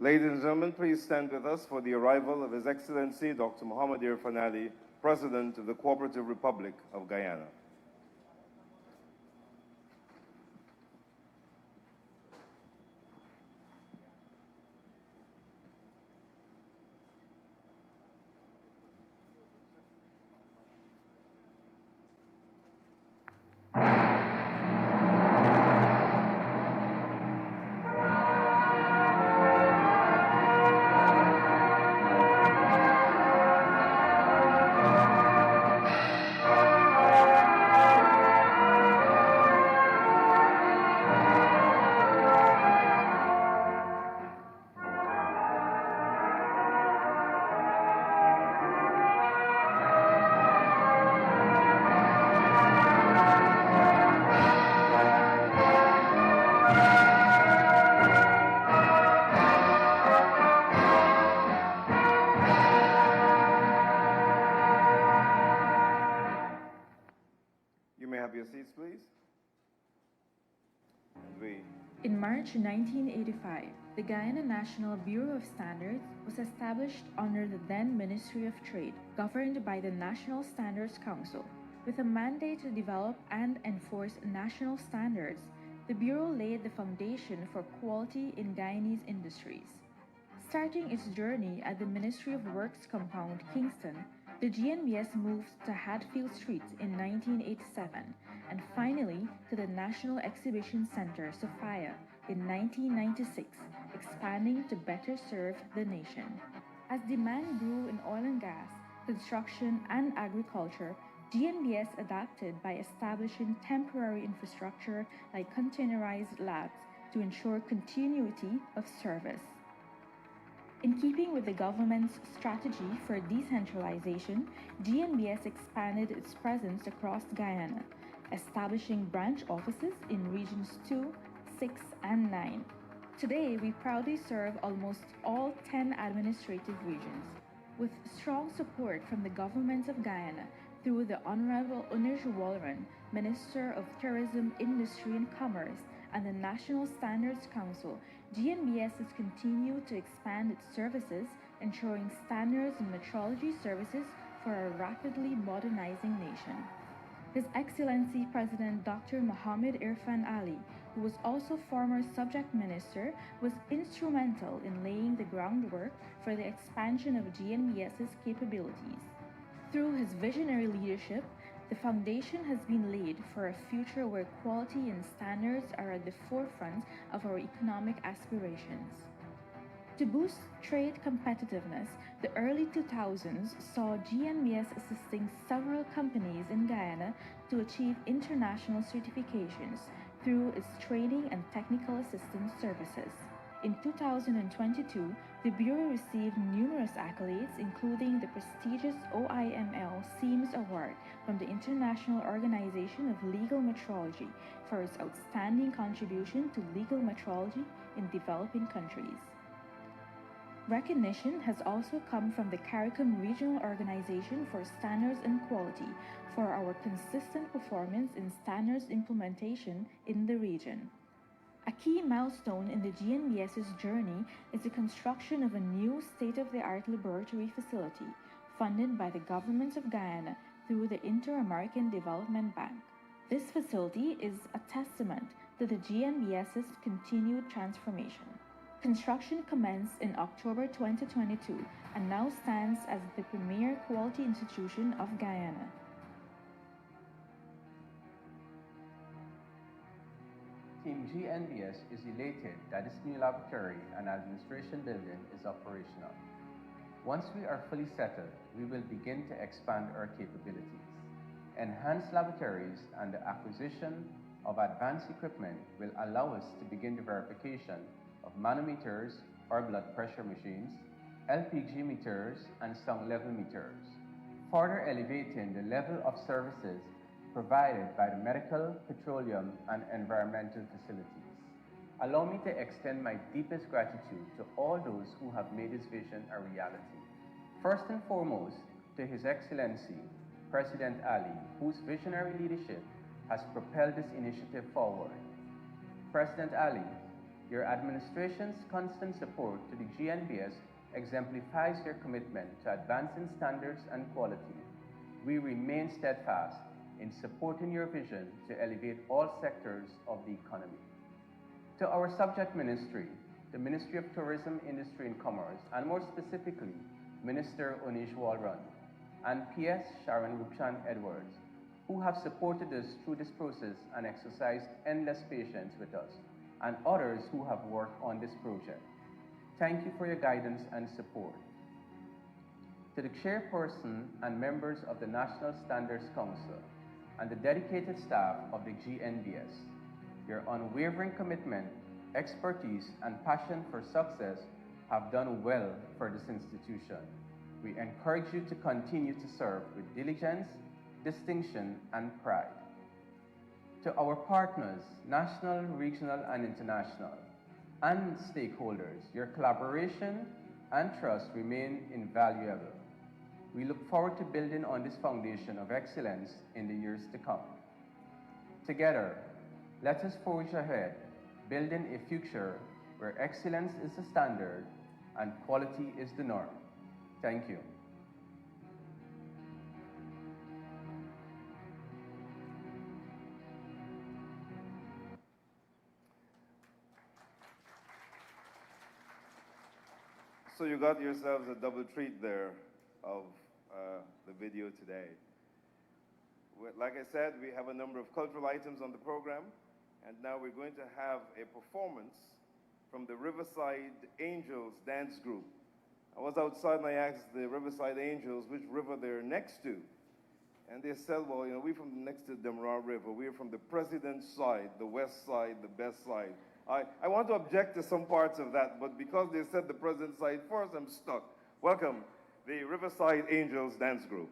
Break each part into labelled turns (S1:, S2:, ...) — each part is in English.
S1: Ladies and gentlemen, please stand with us for the arrival of His Excellency Dr. Mohamed Irfan Ali, President of the Cooperative Republic of Guyana.
S2: In March 1985, the Guyana National Bureau of Standards was established under the then Ministry of Trade, governed by the National Standards Council. With a mandate to develop and enforce national standards, the Bureau laid the foundation for quality in Guyanese industries. Starting its journey at the Ministry of Works compound, Kingston, the GNBS moved to Hatfield Street in 1987 and finally to the National Exhibition Center, Sophia, in 1996, expanding to better serve the nation. As demand grew in oil and gas, construction, and agriculture, GNBS adapted by establishing temporary infrastructure like containerized labs to ensure continuity of service. In keeping with the government's strategy for decentralization, GNBS expanded its presence across Guyana, establishing branch offices in Regions 2, 6, and 9. Today, we proudly serve almost all 10 administrative regions. With strong support from the government of Guyana through the Honorable Unij Walran, Minister of Tourism, Industry and Commerce, and the National Standards Council, GNBS has continued to expand its services, ensuring standards and metrology services for a rapidly modernizing nation. His Excellency President Dr. Mohamed Irfan Ali, who was also former subject minister, was instrumental in laying the groundwork for the expansion of GNBS's capabilities. Through his visionary leadership, the foundation has been laid for a future where quality and standards are at the forefront of our economic aspirations. To boost trade competitiveness, the early 2000s saw GNBS assisting several companies in Guyana to achieve international certifications through its training and technical assistance services. In 2022, the Bureau received numerous accolades, including the prestigious OIML SEAMS Award from the International Organization of Legal Metrology for its outstanding contribution to legal metrology in developing countries. Recognition has also come from the CARICOM Regional Organization for Standards and Quality for our consistent performance in standards implementation in the region. A key milestone in the GNBS's journey is the construction of a new state-of-the-art laboratory facility funded by the government of Guyana through the Inter-American Development Bank. This facility is a testament to the GNBS's continued transformation. Construction commenced in October 2022 and now stands as the premier quality institution of Guyana.
S3: Team GNBS is elated that this new laboratory and administration building is operational. Once we are fully settled, we will begin to expand our capabilities. Enhanced laboratories and the acquisition of advanced equipment will allow us to begin the verification of manometers or blood pressure machines, LPG meters, and sound level meters, further elevating the level of services provided by the medical, petroleum, and environmental facilities. Allow me to extend my deepest gratitude to all those who have made this vision a reality. First and foremost, to His Excellency, President Ali, whose visionary leadership has propelled this initiative forward. President Ali, Your administration's constant support to the GNBS exemplifies your commitment to advancing standards and quality. We remain steadfast in supporting your vision to elevate all sectors of the economy. To our subject ministry, the Ministry of Tourism, Industry and Commerce, and more specifically, Minister Onish Walrun, and PS Sharon Rupchan Edwards, who have supported us through this process and exercised endless patience with us, and others who have worked on this project. Thank you for your guidance and support. To the chairperson and members of the National Standards Council and the dedicated staff of the GNBS, your unwavering commitment, expertise, and passion for success have done well for this institution. We encourage you to continue to serve with diligence, distinction, and pride. To our partners, national, regional, and international, and stakeholders, your collaboration and trust remain invaluable. We look forward to building on this foundation of excellence in the years to come. Together, let us forge ahead, building a future where excellence is the standard and quality is the norm. Thank you.
S1: So you got yourselves a double treat there of the video today. Like I said, we have a number of cultural items on the program, and now we're going to have a performance from the Riverside Angels dance group. I was outside and I asked the Riverside Angels which river they're next to. And they said, well, you know, we're from next to the Demerara River. We're from the President's side, the west side, the best side. I want to object to some parts of that, but because they said the President's side first, I'm stuck. Welcome, the Riverside Angels dance group.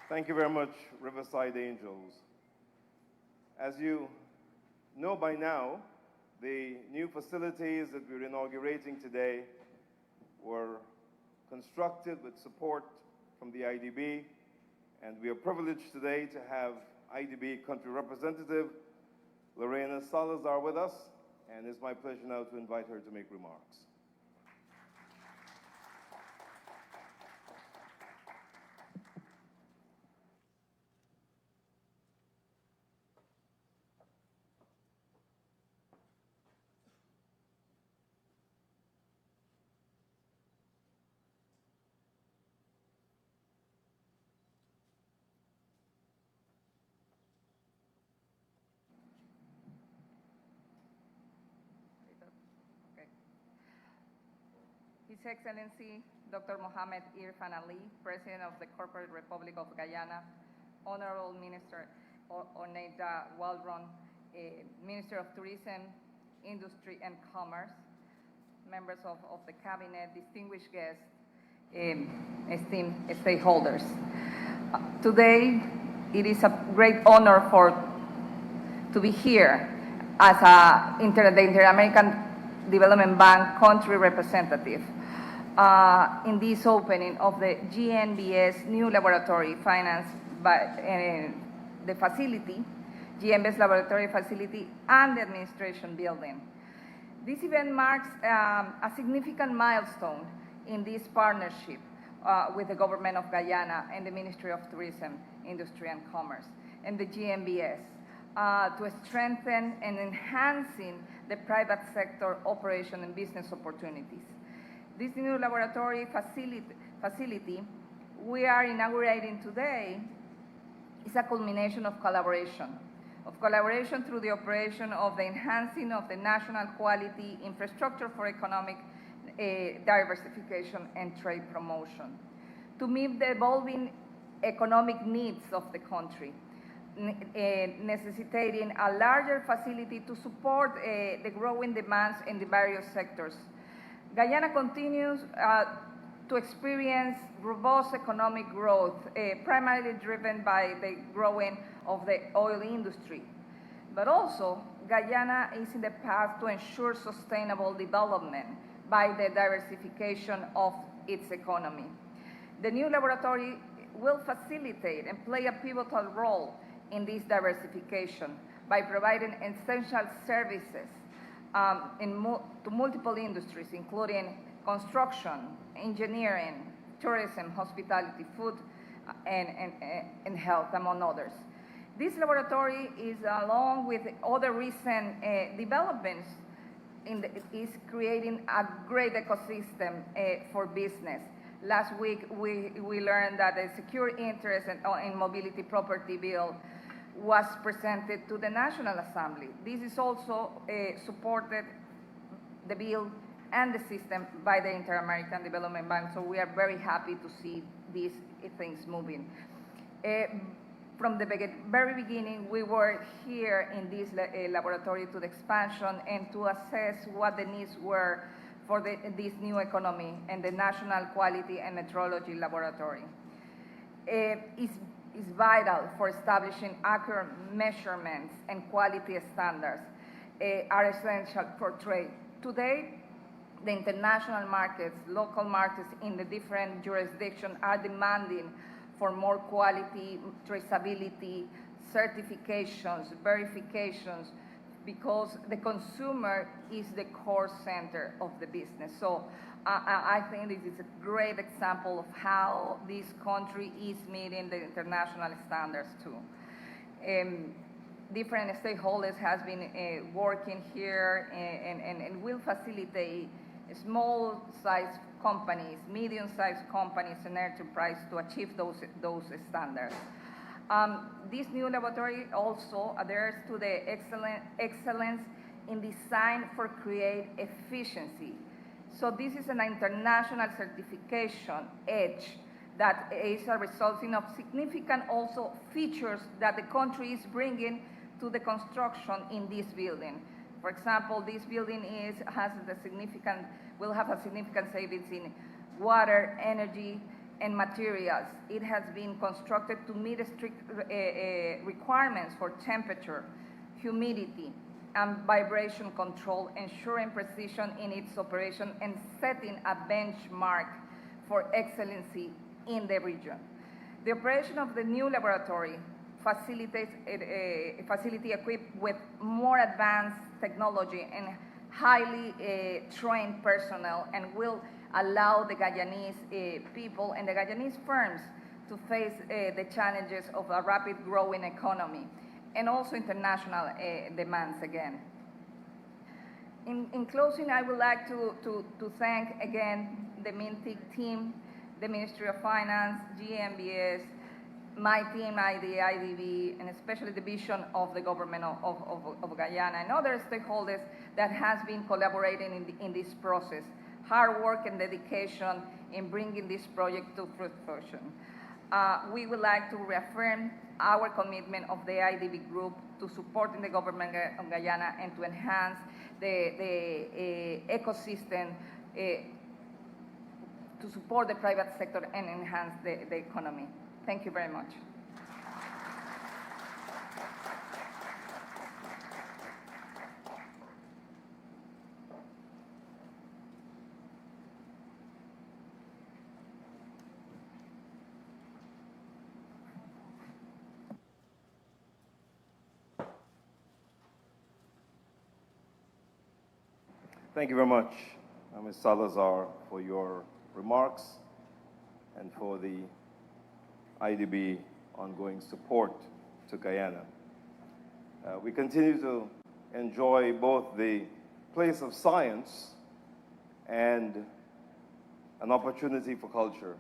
S1: Thank you very much, Riverside Angels. As you know by now, the new facilities that we're inaugurating today were constructed with support from the IDB, and we are privileged today to have IDB Country Representative Lorena Salazar with us, and it's my pleasure now to invite her to make remarks.
S4: His Excellency Dr. Mohamed Irfan Ali, President of the Corporate Republic of Guyana, Honorable Minister Oneida Waldron, Minister of Tourism, Industry and Commerce, members of the Cabinet, distinguished guests, esteemed stakeholders. Today, it is a great honor to be here as the Inter-American Development Bank country representative in this opening of the GNBS new laboratory financed by the facility, GNBS laboratory facility and the administration building. This event marks a significant milestone in this partnership with the government of Guyana and the Ministry of Tourism, Industry and Commerce and the GNBS to strengthen and enhancing the private sector operation and business opportunities. This new laboratory facility we are inaugurating today is a culmination of collaboration through the operation of the enhancing of the national quality infrastructure for economic diversification and trade promotion to meet the evolving economic needs of the country, necessitating a larger facility to support the growing demands in the various sectors. Guyana continues to experience robust economic growth, primarily driven by the growing of the oil industry. But also, Guyana is in the path to ensure sustainable development by the diversification of its economy. The new laboratory will facilitate and play a pivotal role in this diversification by providing essential services to multiple industries, including construction, engineering, tourism, hospitality, food, and health, among others. This laboratory is, along with other recent developments, is creating a great ecosystem for business. Last week, we learned that a secure interest in mobility property bill was presented to the National Assembly. This is also supported, the bill and the system, by the Inter-American Development Bank, so we are very happy to see these things moving. From the very beginning, we were here in this laboratory to the expansion and to assess what the needs were for this new economy and the National Quality and Metrology Laboratory. Is vital for establishing accurate measurements and quality standards are essential for trade. Today, the international markets, local markets in the different jurisdictions are demanding for more quality, traceability, certifications, verifications, because the consumer is the core center of the business. So I think this is a great example of how this country is meeting the international standards too. Different stakeholders has been working here and will facilitate small-sized companies, medium-sized companies, and enterprise to achieve those standards. This new laboratory also adheres to the excellence in design for create efficiency. So this is an international certification edge that is a resulting of significant also features that the country is bringing to the construction in this building. For example, this building will have a significant savings in water, energy, and materials. It has been constructed to meet strict requirements for temperature, humidity, and vibration control, ensuring precision in its operation and setting a benchmark for excellency in the region. The operation of the new laboratory facilitates a facility equipped with more advanced technology and highly trained personnel, and will allow the Guyanese people and the Guyanese firms to face the challenges of a rapid growing economy and also international demands again. In closing, I would like to thank again the MINTIC team, the Ministry of Finance, GNBS, my team, IDB, and especially the vision of the government of Guyana and other stakeholders that has been collaborating in this process. Hard work and dedication in bringing this project to fruition. We would like to reaffirm our commitment of the IDB group to supporting the government of Guyana and to enhance the ecosystem to support the private sector and enhance the economy. Thank you very much.
S1: Thank you very much, Ms. Salazar, for your remarks and for the IDB ongoing support to Guyana. We continue to enjoy both the place of science and an opportunity for culture.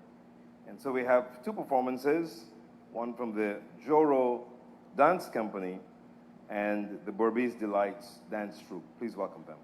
S1: And so we have two performances, one from the Joro Dance Company and the Berbice Delights Dance Troupe. Please welcome them.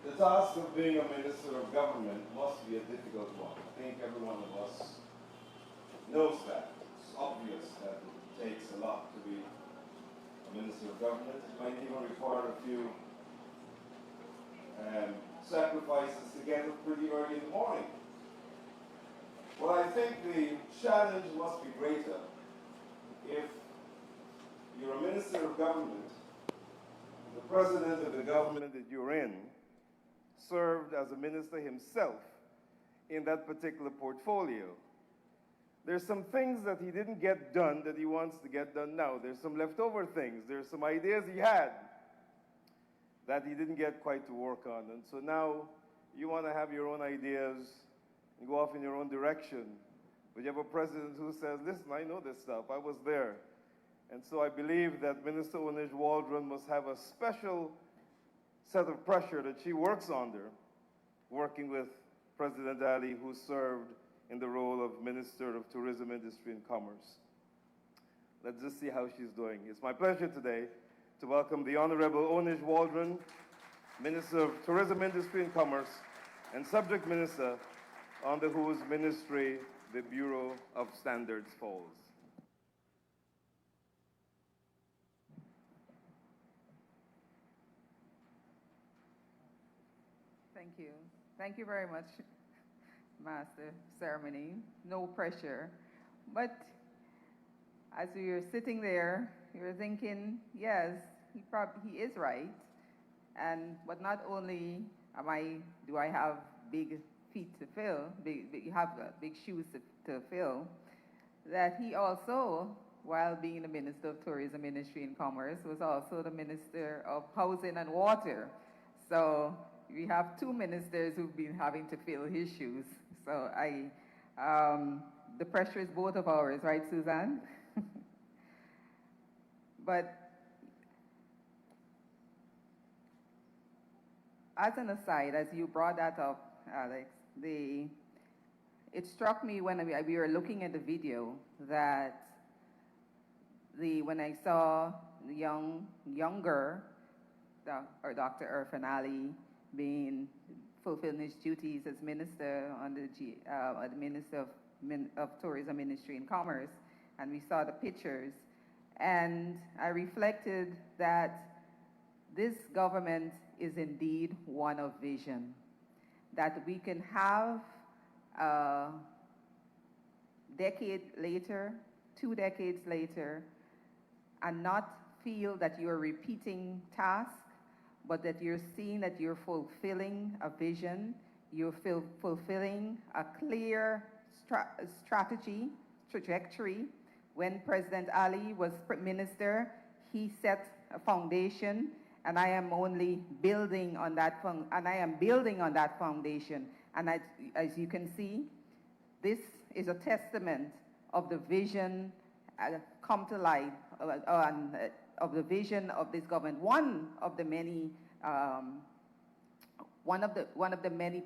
S1: The task of being a minister of government must be a difficult one. I think every one of us knows that. It's obvious that it takes a lot to be a minister of government. It might even require a few sacrifices to get up pretty early in the morning. Well, I think the challenge challenge must be greater if you're a minister of government, the president of the government that you're in served as a minister himself in that particular portfolio. There's some things that he didn't get done that he wants to get done now. There's some leftover things. There's some ideas he had that he didn't get quite to work on. And so now you want to have your own ideas and go off in your own direction. But you have a president who says, listen, I know this stuff. I was there. And so I believe that Minister Onish Waldron must have a special set of pressure that she works under, working with President Ali, who served in the role of Minister of Tourism, Industry and Commerce. Let's just see how she's doing. It's my pleasure today to welcome the Honorable Onish Waldron, Minister of Tourism, Industry and Commerce, and Subject Minister under whose ministry the Bureau of Standards falls.
S5: Thank you. Thank you very much, Master Ceremony. No pressure. But as you're sitting there, you're thinking, yes, he is right. But not only do I have big feet to fill, big shoes to fill, that he also, while being the Minister of Tourism, Industry and Commerce, was also the Minister of Housing and Water. So we have two ministers who've been having to fill his shoes. So the pressure is both of ours, right, Suzanne? But as an aside, as you brought that up, Alex, it struck me when we were looking at the video that when I saw the younger Dr. Irfan Ali fulfilling his duties as minister under the Minister of Tourism, Industry and Commerce, and we saw the pictures, and I reflected that this government is indeed one of vision, that we can have a decade later, 2 decades later, and not feel that you're repeating tasks, but that you're seeing that you're fulfilling a vision, you're fulfilling a clear strategy, trajectory. When President Ali was minister, he set a foundation, and I am only building on that foundation. And as you can see, this is a testament of the vision come to life, of the vision of this government. One of the many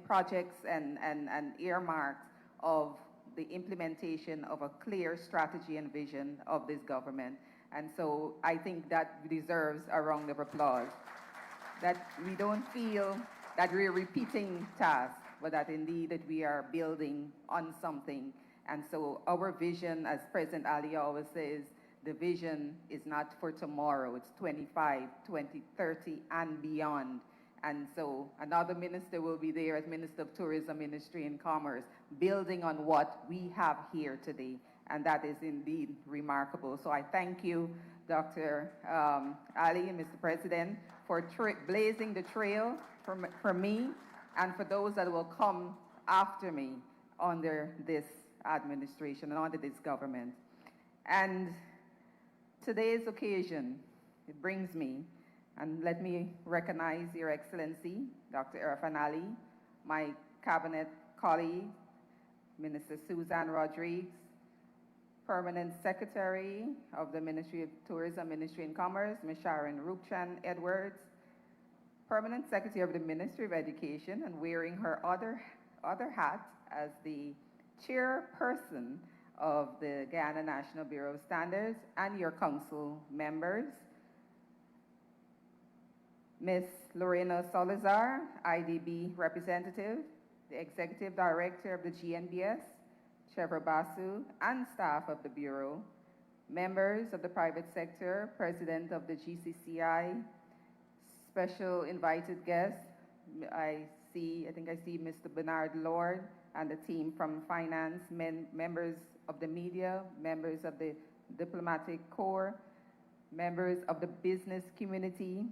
S5: projects and earmarks of the implementation of a clear strategy and vision of this government. And so I think that deserves a round of applause. That we don't feel that we're repeating tasks, but that indeed that we are building on something. And so our vision, as President Ali always says, the vision is not for tomorrow, it's 25, 20, 30, and beyond. And so another minister will be there as Minister of Tourism, Industry and Commerce, building on what we have here today. And that is indeed remarkable. So I thank you, Dr. Ali and Mr. President, for blazing the trail for me and for those that will come after me under this administration and under this government. And today's occasion, it brings me, and let me recognize Your Excellency, Dr. Irfan Ali, my cabinet colleague, Minister Suzanne Rodriguez, Permanent Secretary of the Ministry of Tourism, Industry and Commerce, Ms. Sharon Rupchan Edwards, Permanent Secretary of the Ministry of Education, and wearing her other hat as the chairperson of the Guyana National Bureau of Standards, and your council members, Ms. Lorena Salazar, IDB representative, the Executive Director of the GNBS, Trevor Basu, and staff of the Bureau, members of the private sector, President of the GCCI, special invited guests, I think I see Mr. Bernard Lord and the team from finance, members of the media, members of the diplomatic corps, members of the business community,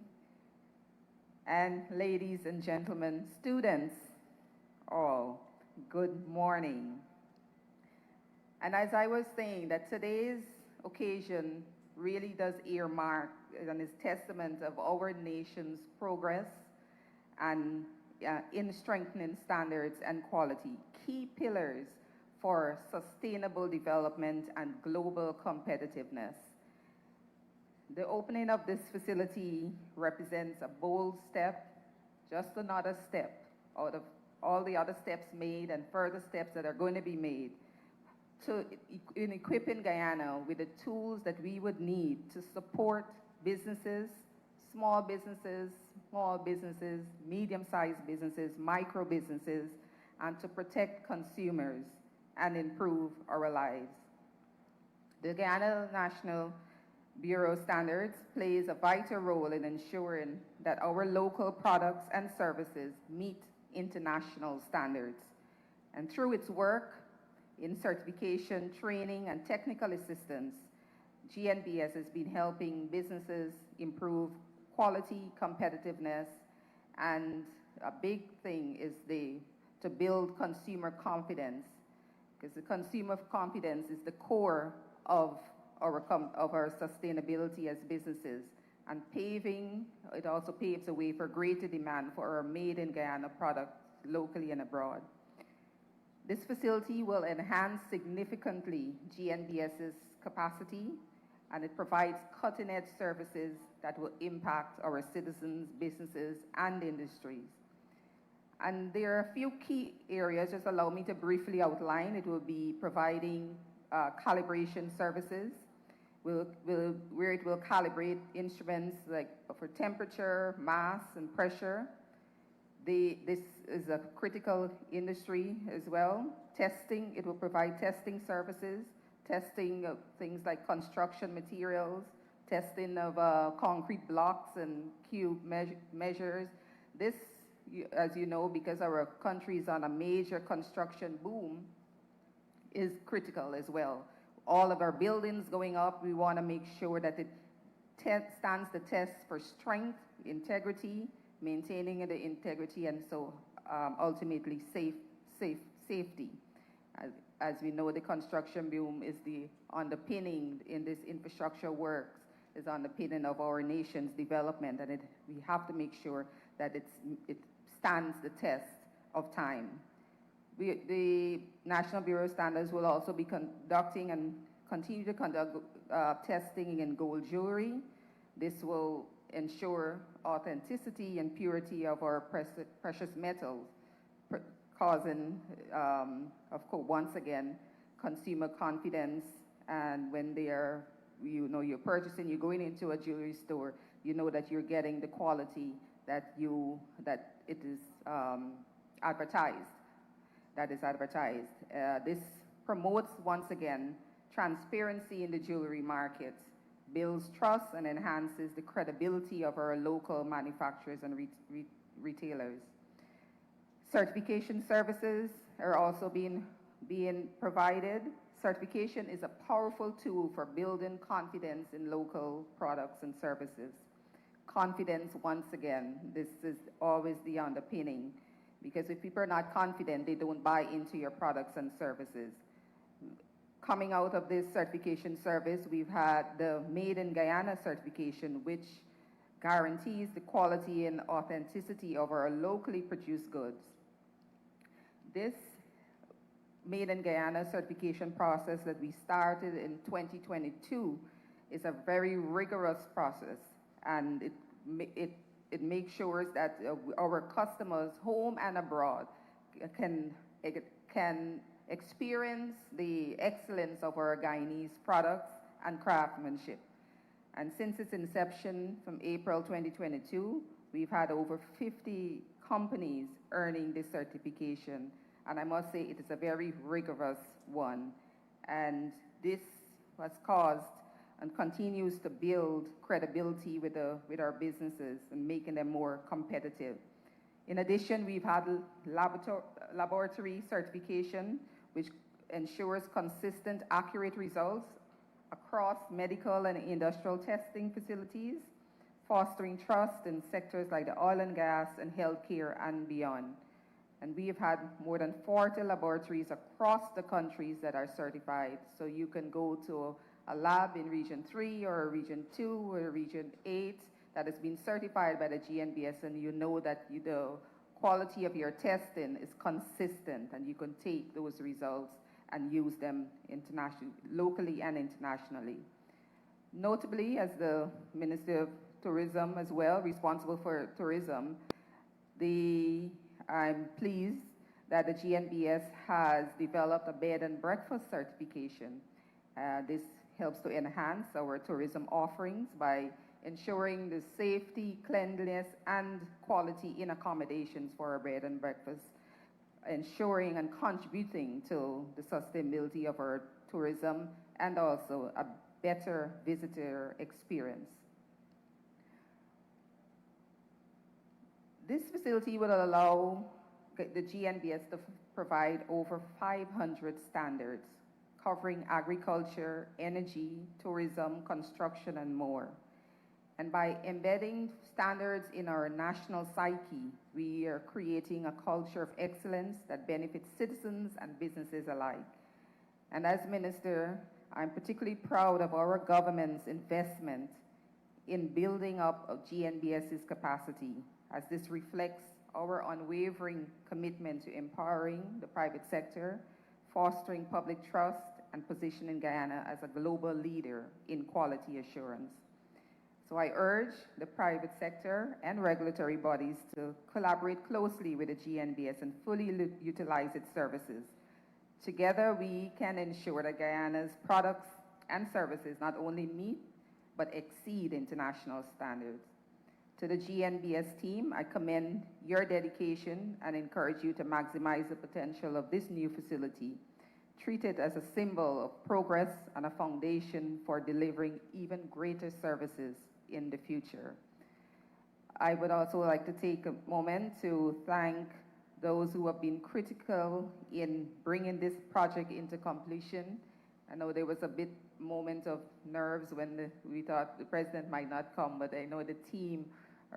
S5: and ladies and gentlemen, students, all, good morning. And as I was saying, that today's occasion really does earmark and is testament of our nation's progress and in strengthening standards and quality, key pillars for sustainable development and global competitiveness. The opening of this facility represents a bold step, just another step out of all the other steps made and further steps that are going to be made in equipping Guyana with the tools that we would need to support businesses, small businesses, medium-sized businesses, micro businesses, and to protect consumers and improve our lives. The Guyana National Bureau of Standards plays a vital role in ensuring that our local products and services meet international standards. And through its work in certification, training, and technical assistance, GNBS has been helping businesses improve quality, competitiveness, and a big thing is to build consumer confidence, because the consumer confidence is the core of our sustainability as businesses. And it also paves the way for greater demand for our made-in-Guyana products locally and abroad. This facility will enhance significantly GNBS's capacity, and it provides cutting-edge services that will impact our citizens, businesses, and industries. And there are a few key areas, just allow me to briefly outline. It will be providing calibration services, where it will calibrate instruments like for temperature, mass, and pressure. This is a critical industry as well. Testing, it will provide testing services, testing of things like construction materials, testing of concrete blocks and cube measures. This, as you know, because our country is on a major construction boom, is critical as well. All of our buildings going up, we want to make sure that it stands the test for strength, integrity, maintaining the integrity, and so ultimately safety. As we know, the construction boom is the underpinning in this infrastructure works, is underpinning of our nation's development, and we have to make sure that it stands the test of time. The National Bureau of Standards will also be conducting and continue to conduct testing in gold jewelry. This will ensure authenticity and purity of our precious metals, causing, of course, once again, consumer confidence. And when you're purchasing, you're going into a jewelry store, you know that you're getting the quality that it is advertised. This promotes, once again, transparency in the jewelry markets, builds trust, and enhances the credibility of our local manufacturers and retailers. Certification services are also being provided. Certification is a powerful tool for building confidence in local products and services. Confidence, once again, this is always the underpinning, because if people are not confident, they don't buy into your products and services. Coming out of this certification service, we've had the Made in Guyana certification, which guarantees the quality and authenticity of our locally produced goods. This Made in Guyana certification process that we started in 2022 is a very rigorous process, and it makes sure that our customers, home and abroad, can experience the excellence of our Guyanese products and craftsmanship. And since its inception from April 2022, we've had over 50 companies earning this certification. And I must say it is a very rigorous one. And this has caused and continues to build credibility with our businesses and making them more competitive. In addition, we've had laboratory certification, which ensures consistent, accurate results across medical and industrial testing facilities, fostering trust in sectors like the oil and gas and healthcare and beyond. And we have had more than 40 laboratories across the countries that are certified. So you can go to a lab in Region 3 or Region 2 or Region 8 that has been certified by the GNBS, and you know that the quality of your testing is consistent, and you can take those results and use them locally and internationally. Notably, as the Minister of Tourism as well, responsible for tourism, I'm pleased that the GNBS has developed a bed and breakfast certification. This helps to enhance our tourism offerings by ensuring the safety, cleanliness, and quality in accommodations for our bed and breakfast, ensuring and contributing to the sustainability of our tourism and also a better visitor experience. This facility will allow the GNBS to provide over 500 standards covering agriculture, energy, tourism, construction, and more. And by embedding standards in our national psyche, we are creating a culture of excellence that benefits citizens and businesses alike. And as Minister, I'm particularly proud of our government's investment in building up GNBS's capacity, as this reflects our unwavering commitment to empowering the private sector, fostering public trust, and positioning Guyana as a global leader in quality assurance. So I urge the private sector and regulatory bodies to collaborate closely with the GNBS and fully utilize its services. Together, we can ensure that Guyana's products and services not only meet, but exceed international standards. To the GNBS team, I commend your dedication and encourage you to maximize the potential of this new facility. Treat it as a symbol of progress and a foundation for delivering even greater services in the future. I would also like to take a moment to thank those who have been critical in bringing this project into completion. I know there was a moment of nerves when we thought the president might not come, but I know the team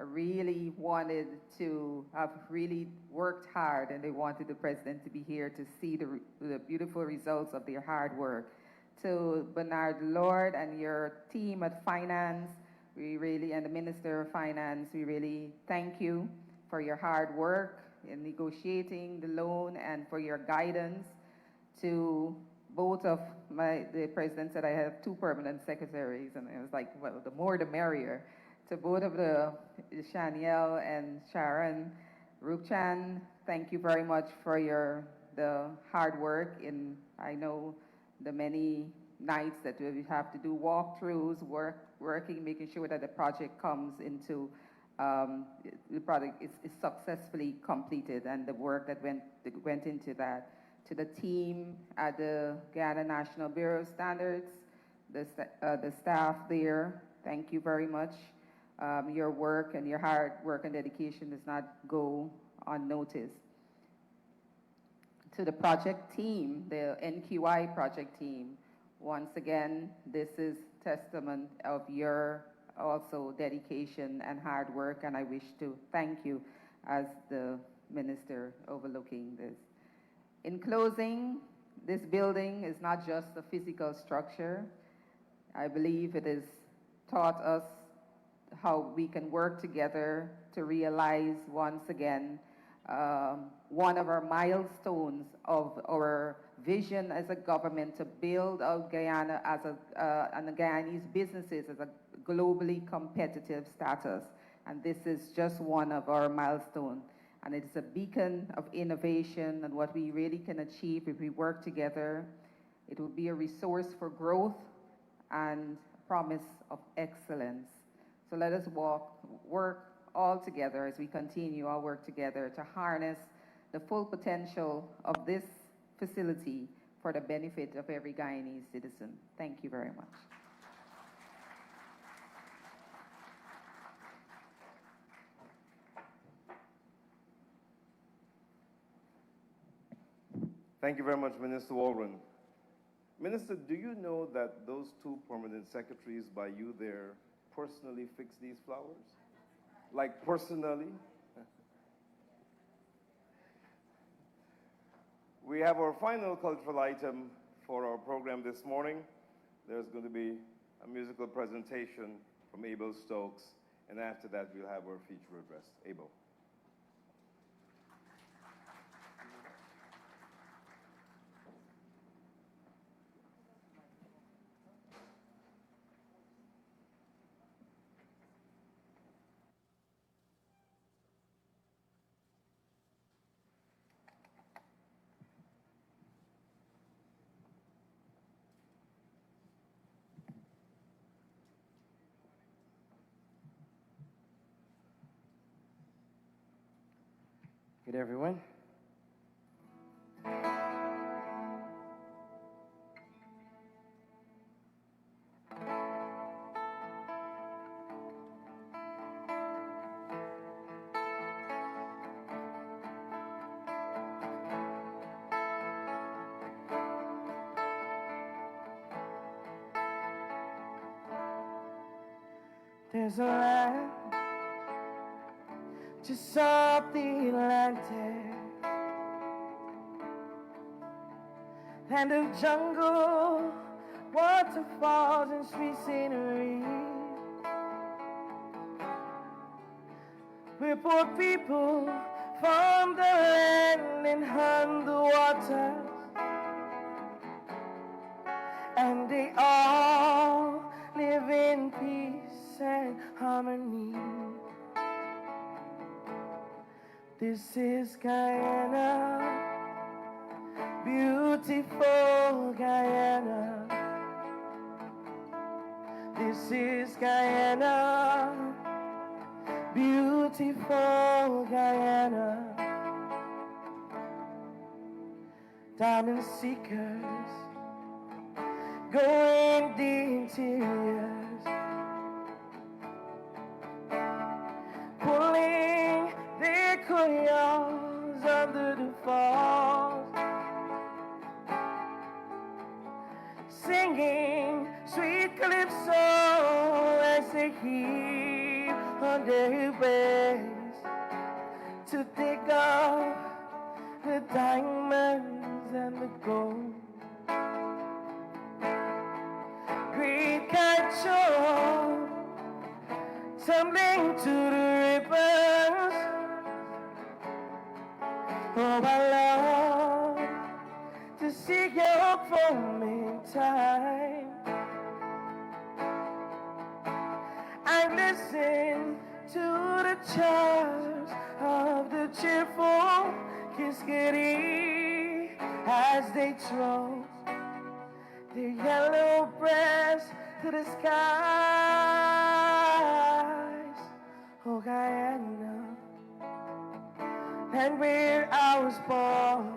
S5: really wanted to have really worked hard, and they wanted the president to be here to see the beautiful results of their hard work. To Bernard Lord and your team at Finance, and the Minister of Finance, we really thank you for your hard work in negotiating the loan and for your guidance. To both of the president said I have 2 permanent secretaries, and it was like, well, the more the merrier. To both of the Shaniel and Sharon, Rupchan, thank you very much for the hard work in, I know, the many nights that we have to do walkthroughs, working, making sure that the project comes into, the product is successfully completed, and the work that went into that. To the team at the Guyana National Bureau of Standards, the staff there, thank you very much. Your work and your hard work and dedication does not go unnoticed. To the project team, the NQI project team, once again, this is testament of your also dedication and hard work, and I wish to thank you as the minister overlooking this. In closing, this building is not just a physical structure. I believe it has taught us how we can work together to realize once again one of our milestones of our vision as a government to build out Guyana as and the Guyanese businesses as a globally competitive status. And this is just one of our milestones. And it's a beacon of innovation and what we really can achieve if we work together. It will be a resource for growth and promise of excellence. So let us work all together as we continue our work together to harness the full potential of this facility for the benefit of every Guyanese citizen. Thank you very much.
S1: Thank you very much, Minister Walron. Minister, do you know that those two permanent secretaries by you there personally fix these flowers? Like personally? We have our final cultural item for our program this morning. There's going to be a musical presentation from Abel Stokes, and after that we'll have our feature address. Abel.
S6: Good, everyone. There's a land just off the Atlantic, land of jungle, waterfalls and sweet scenery, where poor people farm the land and hunt the waters, and they all live in peace and harmony. This is Guyana, beautiful Guyana. This is Guyana, beautiful Guyana. Diamond seekers go in the interiors, pulling their coils under the falls, singing sweet calypso as they heave on their waves to dig up the diamonds and the gold. Great control tumbling to the ribbons. Oh, I love to see your foaming time. I listen to the chimes of the cheerful Kiskadee as they throw their yellow breasts to the skies. Oh, Guyana, and where I was born.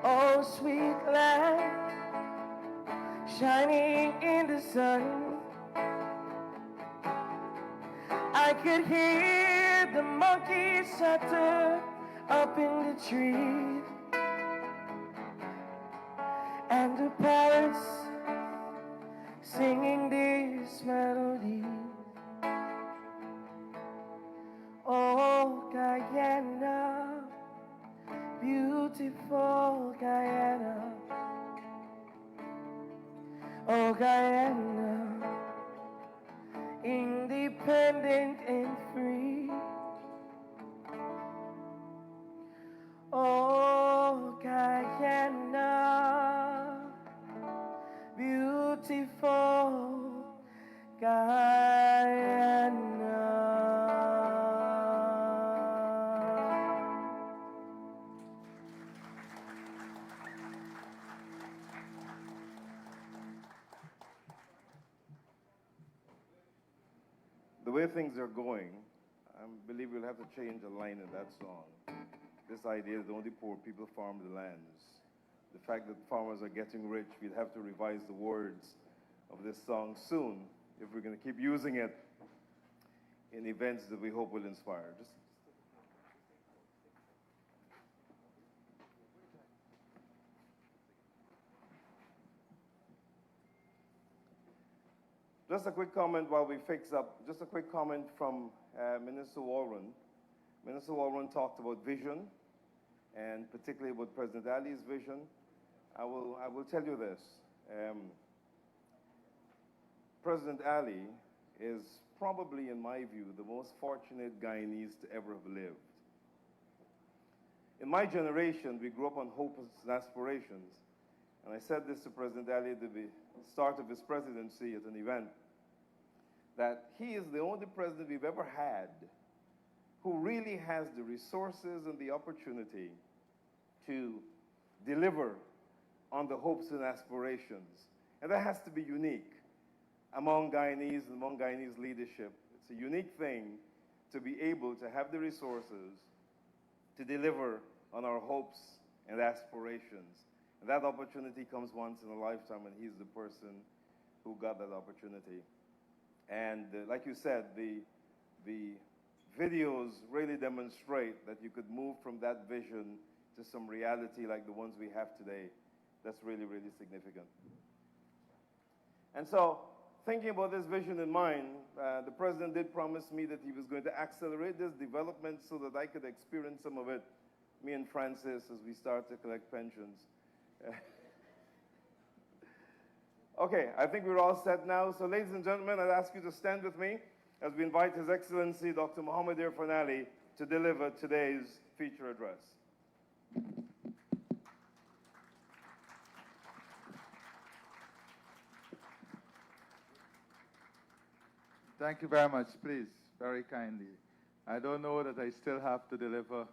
S6: Oh, sweet land, shining in the sun. I could hear the monkeys chatter up in the trees, and the parrots singing this melody. Oh, Guyana, beautiful Guyana. Oh, Guyana, independent and free. Oh, Guyana, beautiful Guyana.
S1: The way things are going, I believe we'll have to change a line in that song. This idea that only poor people farm the lands. The fact that farmers are getting rich, we'll have to revise the words of this song soon if we're going to keep using it in events that we hope will inspire. Just a quick comment while we fix up. Just a quick comment from Minister Walron. Minister Walron talked about vision, and particularly about President Ali's vision. I will tell you this. President Ali is probably, in my view, the most fortunate Guyanese to ever have lived. In my generation, we grew up on hopes and aspirations. And I said this to President Ali at the start of his presidency at an event, that he is the only president we've ever had who really has the resources and the opportunity to deliver on the hopes and aspirations. And that has to be unique among Guyanese and among Guyanese leadership. It's a unique thing to be able to have the resources to deliver on our hopes and aspirations. And that opportunity comes once in a lifetime, and he's the person who got that opportunity. And like you said, the videos really demonstrate that you could move from that vision to some reality like the ones we have today. That's really, really significant. And so, thinking about this vision in mind, the president did promise me that he was going to accelerate this development so that I could experience some of it, me and Francis, as we start to collect pensions. Okay, I think we're all set now. So ladies and gentlemen, I'd ask you to stand with me as we invite His Excellency Dr. Mohamed Irfan Ali to deliver today's feature address.
S7: Thank you very much, please, very kindly. I don't know that I still have to deliver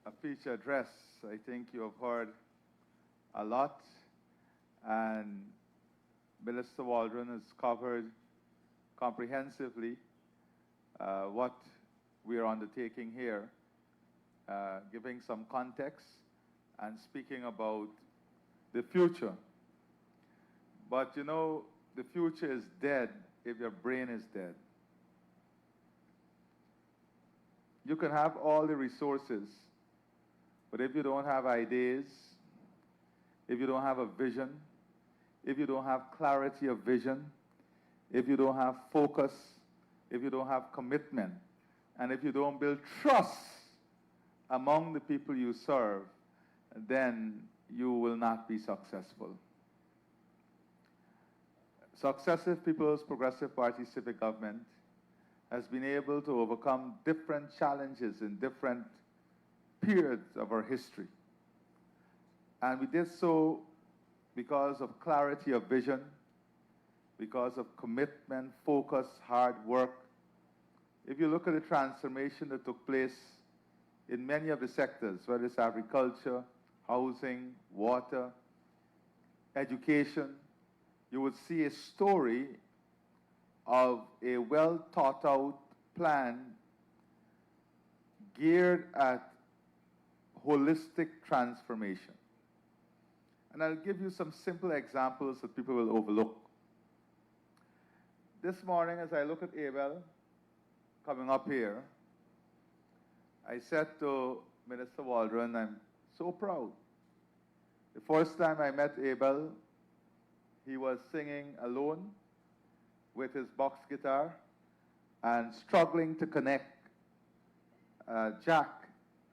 S7: a feature address. I think you have heard a lot, and Minister Waldron has covered comprehensively what we are undertaking here, giving some context and speaking about the future. But you know, the future is dead if your brain is dead. You can have all the resources, but if you don't have ideas, if you don't have a vision, if you don't have clarity of vision, if you don't have focus, if you don't have commitment, and if you don't build trust among the people you serve, then you will not be successful. Successive People's Progressive Party civic government has been able to overcome different challenges in different periods of our history. And we did so because of clarity of vision, because of commitment, focus, hard work. If you look at the transformation that took place in many of the sectors, whether it's agriculture, housing, water, education, you would see a story of a well-thought-out plan geared at holistic transformation. And I'll give you some simple examples that people will overlook. This morning, as I look at Abel coming up here, I said to Minister Waldron, I'm so proud. The first time I met Abel, he was singing alone with his box guitar and struggling to connect jack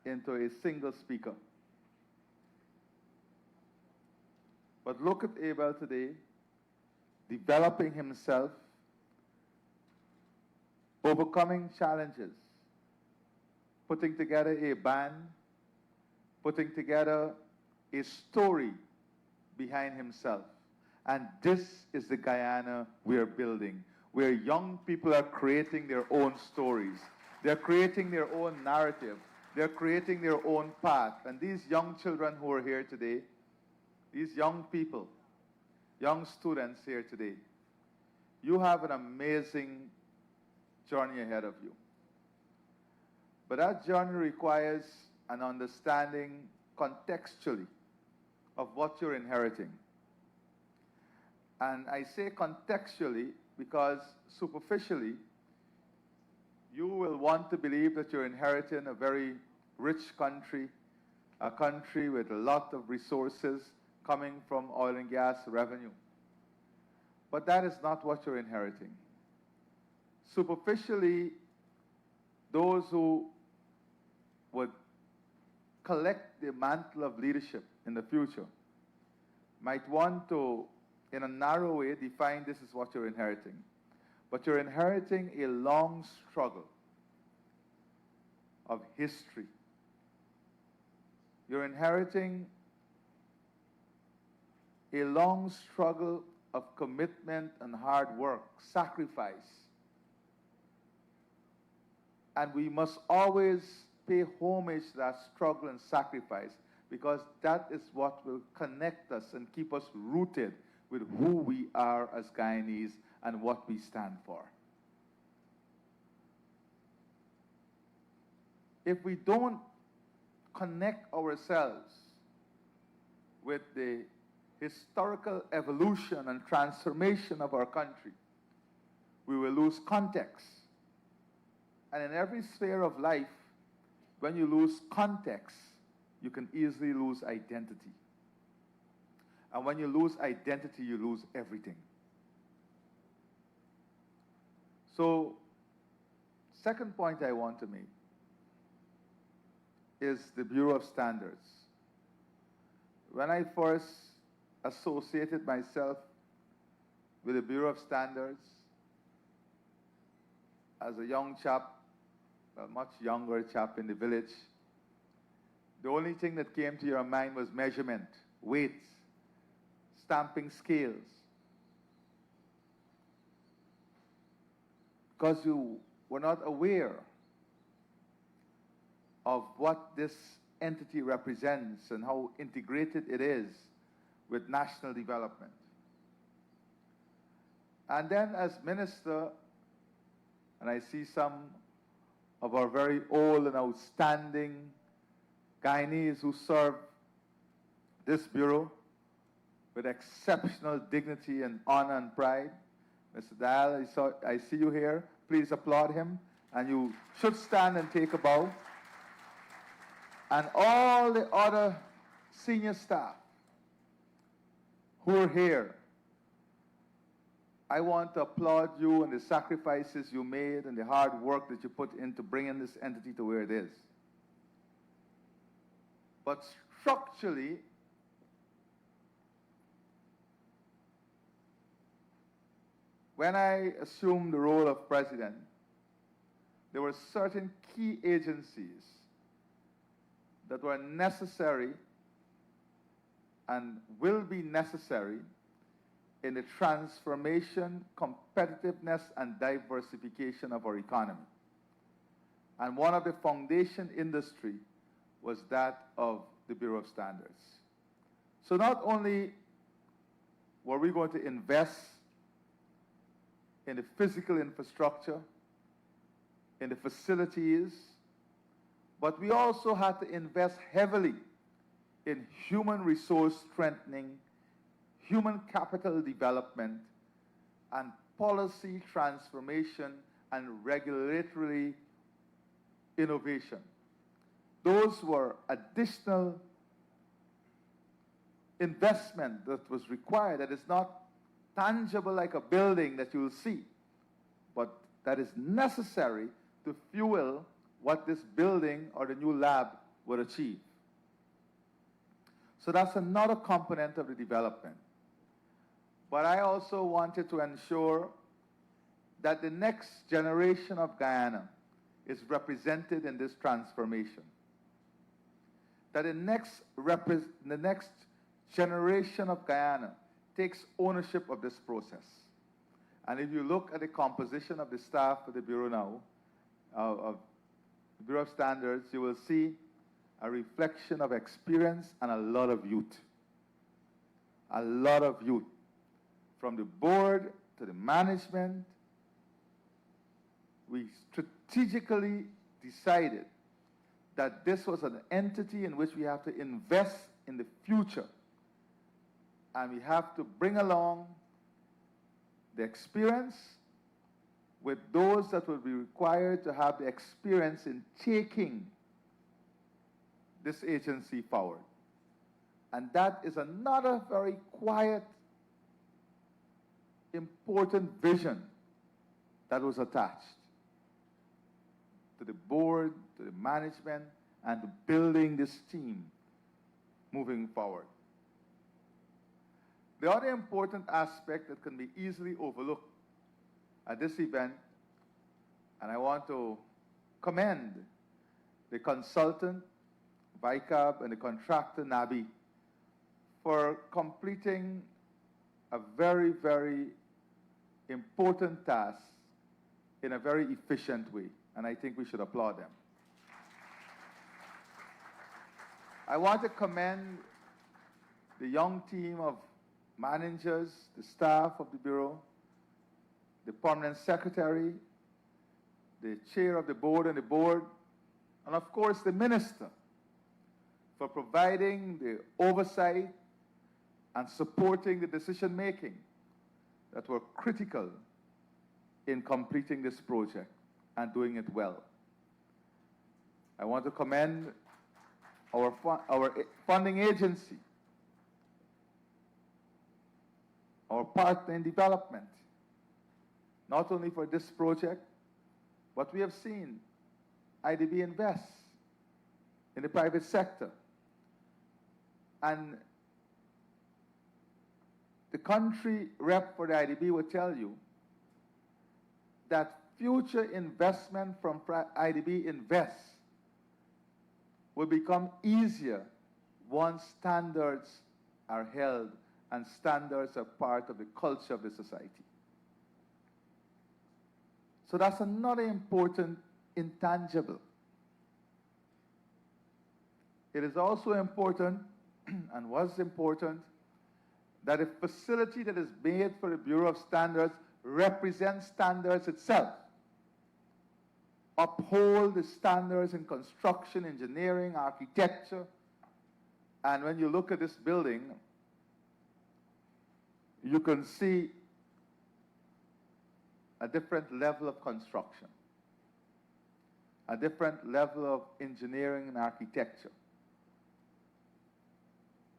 S7: into a single speaker. But look at Abel today, developing himself, overcoming challenges, putting together a band, putting together a story behind himself. And this is the Guyana we are building, where young people are creating their own stories. They're creating their own narrative. They're creating their own path. And these young children who are here today, these young people, young students here today, you have an amazing journey ahead of you. But that journey requires an understanding contextually of what you're inheriting. And I say contextually because superficially, you will want to believe that you're inheriting a very rich country, a country with a lot of resources coming from oil and gas revenue. But that is not what you're inheriting. Superficially, those who would collect the mantle of leadership in the future might want to, in a narrow way, define this is what you're inheriting. But you're inheriting a long struggle of history. You're inheriting a long struggle of commitment and hard work, sacrifice. And we must always pay homage to that struggle and sacrifice, because that is what will connect us and keep us rooted with who we are as Guyanese and what we stand for. If we don't connect ourselves with the historical evolution and transformation of our country, we will lose context. And in every sphere of life, when you lose context, you can easily lose identity. And when you lose identity, you lose everything. So, second point I want to make is the Bureau of Standards. When I first associated myself with the Bureau of Standards as a young chap, a much younger chap in the village, the only thing that came to your mind was measurement, weights, stamping scales. Because you were not aware of what this entity represents and how integrated it is with national development. And then as minister, and I see some of our very old and outstanding Guyanese who serve this bureau with exceptional dignity and honor and pride. Mr. Dial, I see you here. Please applaud him. And you should stand and take a bow. And all the other senior staff who are here, I want to applaud you and the sacrifices you made and the hard work that you put into bringing this entity to where it is. But structurally, when I assumed the role of president, there were certain key agencies that were necessary and will be necessary in the transformation, competitiveness, and diversification of our economy. And one of the foundation industry was that of the Bureau of Standards. So not only were we going to invest in the physical infrastructure, in the facilities, but we also had to invest heavily in human resource strengthening, human capital development, and policy transformation and regulatory innovation. Those were additional investment that was required, that is not tangible like a building that you will see, but that is necessary to fuel what this building or the new lab would achieve. So that's another component of the development. But I also wanted to ensure that the next generation of Guyana is represented in this transformation. That the next generation of Guyana takes ownership of this process. And if you look at the composition of the staff of the Bureau now, of the Bureau of Standards, you will see a reflection of experience and a lot of youth. A lot of youth. From the board to the management, we strategically decided that this was an entity in which we have to invest in the future. And we have to bring along the experience with those that will be required to have the experience in taking this agency forward. And that is another very quiet important vision that was attached to the board, to the management, and to building this team moving forward. The other important aspect that can be easily overlooked at this event, and I want to commend the consultant, VICAB, and the contractor, NABI, for completing a very, very important task in a very efficient way, and I think we should applaud them. I want to commend the young team of managers, the staff of the Bureau, the permanent secretary, the chair of the board and the board, and of course the minister for providing the oversight and supporting the decision making that were critical in completing this project and doing it well. I want to commend our funding agency, our partner in development, not only for this project, but we have seen IDB invest in the private sector. And the country rep for the IDB will tell you that future investment from IDB Invest will become easier once standards are held and standards are part of the culture of the society. So that's another important intangible. It is also important, and was important, that a facility that is made for the Bureau of Standards represents standards itself, uphold the standards in construction, engineering, architecture. And when you look at this building, you can see a different level of construction, a different level of engineering and architecture,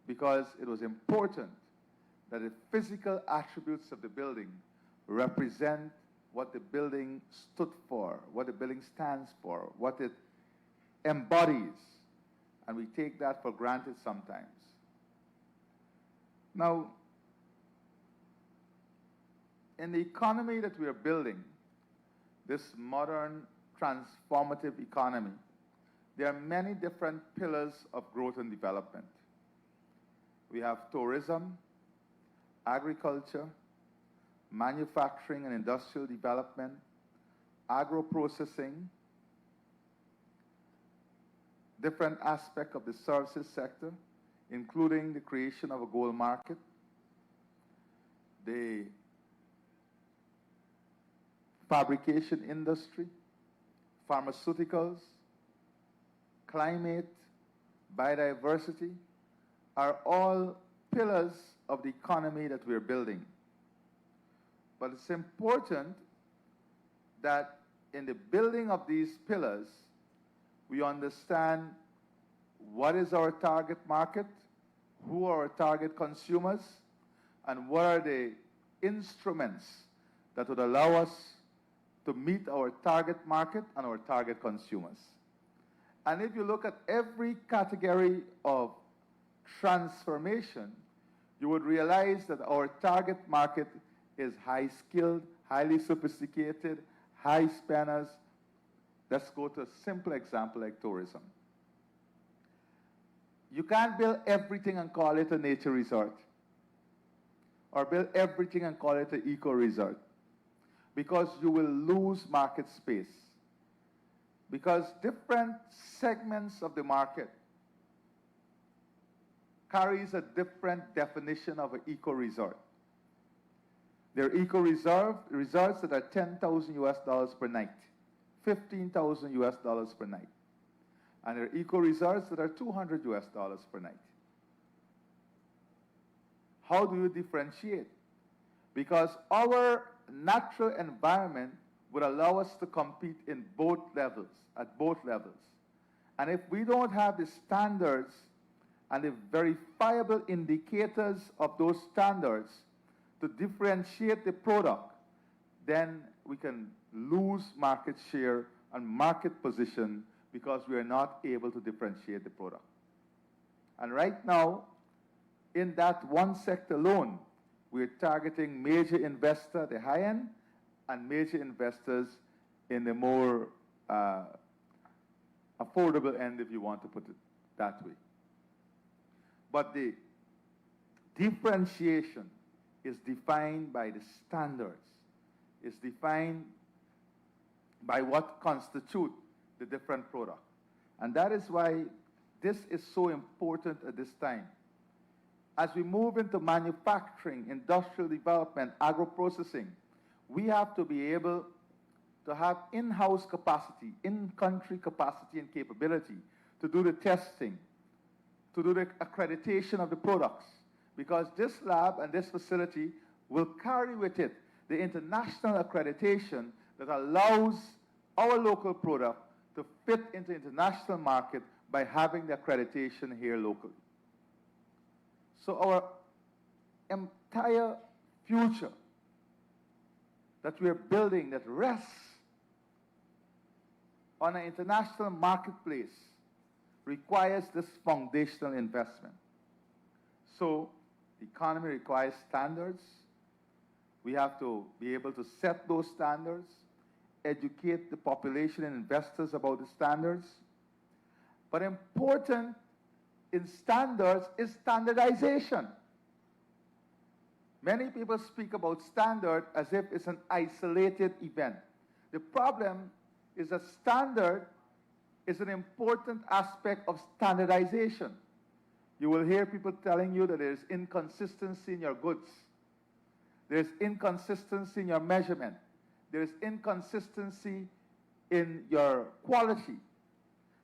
S7: because it was important that the physical attributes of the building represent what the building stood for, what the building stands for, what it embodies, and we take that for granted sometimes. Now, in the economy that we are building, this modern transformative economy, there are many different pillars of growth and development. We have tourism, agriculture, manufacturing and industrial development, agro-processing, different aspects of the services sector, including the creation of a gold market, the fabrication industry, pharmaceuticals, climate, biodiversity, are all pillars of the economy that we're building. But it's important that in the building of these pillars, we understand what is our target market, who are our target consumers, and what are the instruments that would allow us to meet our target market and our target consumers. And if you look at every category of transformation, you would realize that our target market is high-skilled, highly sophisticated, high spenders. Let's go to a simple example like tourism. You can't build everything and call it a nature resort, or build everything and call it an eco-resort, because you will lose market space. Because different segments of the market carries a different definition of an eco-resort. There are eco-resorts that are $10,000 per night, $15,000 per night. And there are eco-resorts that are $200 per night. How do you differentiate? Because our natural environment would allow us to compete in both levels, at both levels. And if we don't have the standards and the verifiable indicators of those standards to differentiate the product, then we can lose market share and market position because we are not able to differentiate the product. And right now, in that one sector alone, we're targeting major investor at the high end and major investors in the more affordable end, if you want to put it that way. But the differentiation is defined by the standards. It's defined by what constitutes the different product. And that is why this is so important at this time. As we move into manufacturing, industrial development, agro-processing, we have to be able to have in-house capacity, in-country capacity and capability to do the testing, to do the accreditation of the products, because this lab and this facility will carry with it the international accreditation that allows our local product to fit into international market by having the accreditation here locally. So our entire future that we are building that rests on an international marketplace requires this foundational investment. So the economy requires standards. We have to be able to set those standards, educate the population and investors about the standards. But important in standards is standardization. Many people speak about standard as if it's an isolated event. The problem is that standard is an important aspect of standardization. You will hear people telling you that there's inconsistency in your goods. There's inconsistency in your measurement. There's inconsistency in your quality.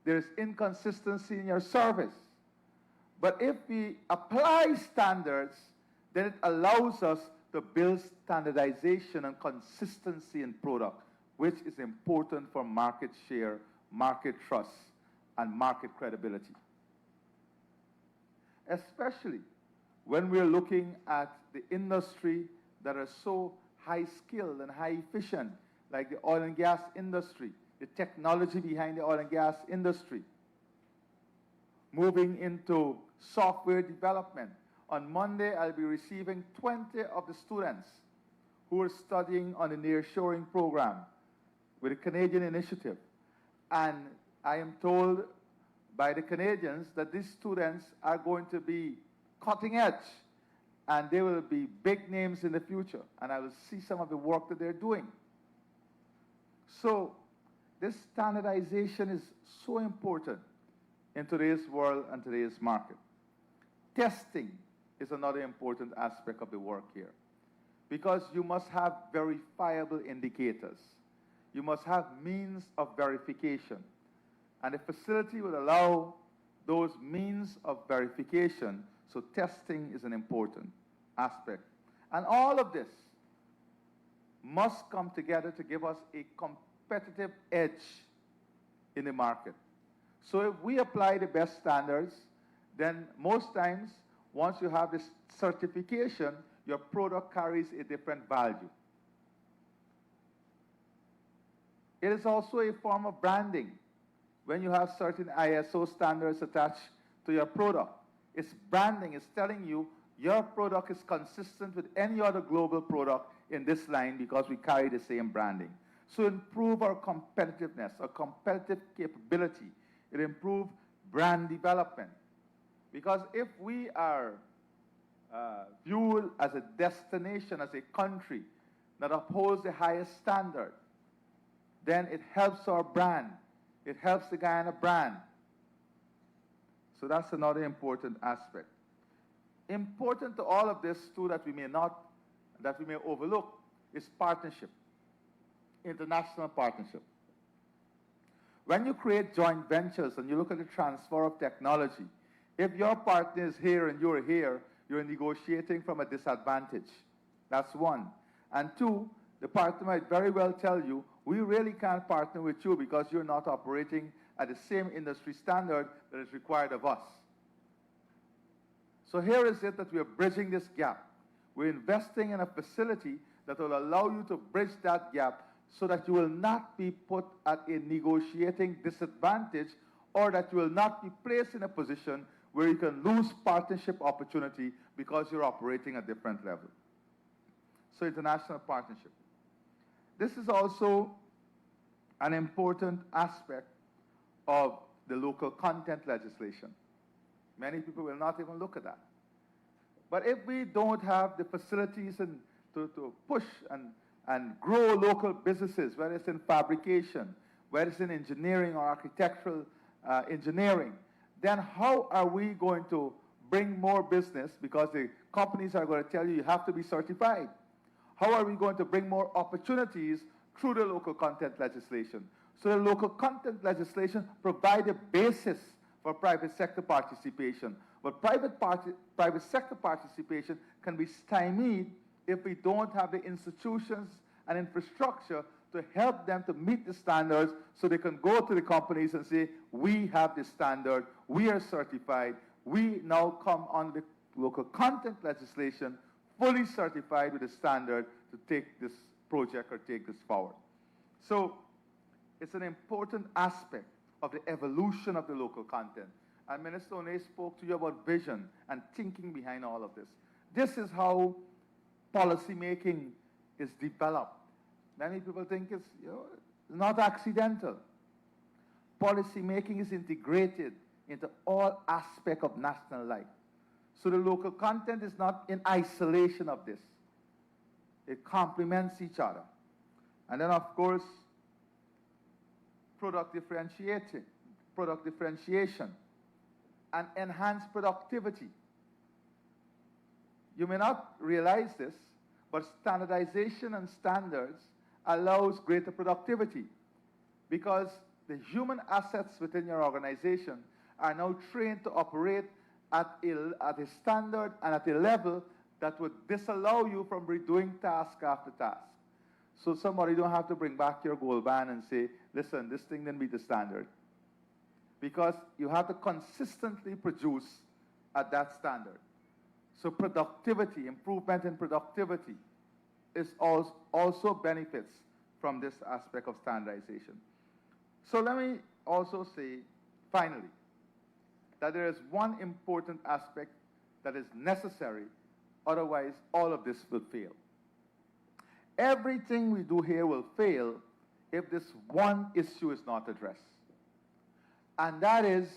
S7: There's inconsistency in your service. But if we apply standards, then it allows us to build standardization and consistency in product, which is important for market share, market trust, and market credibility. Especially when we're looking at the industry that are so high skilled and high efficient, like the oil and gas industry, the technology behind the oil and gas industry. Moving into software development. On Monday, I'll be receiving 20 of the students who are studying on the nearshoring program with the Canadian initiative. And I am told by the Canadians that these students are going to be cutting edge and they will be big names in the future. And I will see some of the work that they're doing. So this standardization is so important in today's world and today's market. Testing is another important aspect of the work here, because you must have verifiable indicators. You must have means of verification. And the facility will allow those means of verification, so testing is an important aspect. And all of this must come together to give us a competitive edge in the market. So if we apply the best standards, then most times, once you have this certification, your product carries a different value. It is also a form of branding. When you have certain ISO standards attached to your product, it's branding. It's telling you your product is consistent with any other global product in this line because we carry the same branding. So improve our competitiveness, our competitive capability. It improves brand development. Because if we are viewed as a destination, as a country that upholds the highest standard, then it helps our brand. It helps the Guyana brand. So that's another important aspect. Important to all of this too that we may overlook is partnership, international partnership. When you create joint ventures and you look at the transfer of technology, if your partner is here and you're here, you're negotiating from a disadvantage. That's one. And two, the partner might very well tell you, we really can't partner with you because you're not operating at the same industry standard that is required of us. So here is it that we are bridging this gap. We're investing in a facility that will allow you to bridge that gap so that you will not be put at a negotiating disadvantage, or that you will not be placed in a position where you can lose partnership opportunity because you're operating at different level. So international partnership. This is also an important aspect of the local content legislation. Many people will not even look at that. But if we don't have the facilities to push and grow local businesses, whether it's in fabrication, whether it's in engineering or architectural engineering, then how are we going to bring more business? Because the companies are going to tell you have to be certified. How are we going to bring more opportunities through the local content legislation? So the local content legislation provides a basis for private sector participation. But private sector participation can be stymied if we don't have the institutions and infrastructure to help them to meet the standards, so they can go to the companies and say, we have this standard, we are certified, we now come on the local content legislation fully certified with a standard to take this project or take this forward. So it's an important aspect of the evolution of the local content. And Minister One spoke to you about vision and thinking behind all of this. This is how policy making is developed. Many people think it's not accidental. Policy making is integrated into all aspects of national life. So the local content is not in isolation of this. It complements each other. And then, of course, product differentiation, and enhanced productivity. You may not realize this, but standardization and standards allows greater productivity, because the human assets within your organization are now trained to operate at a standard and at a level that would disallow you from redoing task after task. So somebody don't have to bring back your goal band and say, listen, this thing didn't meet the standard. Because you have to consistently produce at that standard. So productivity, improvement in productivity, is also benefits from this aspect of standardization. So let me also say, finally, that there is one important aspect that is necessary, otherwise all of this will fail. Everything we do here will fail if this one issue is not addressed. And that is,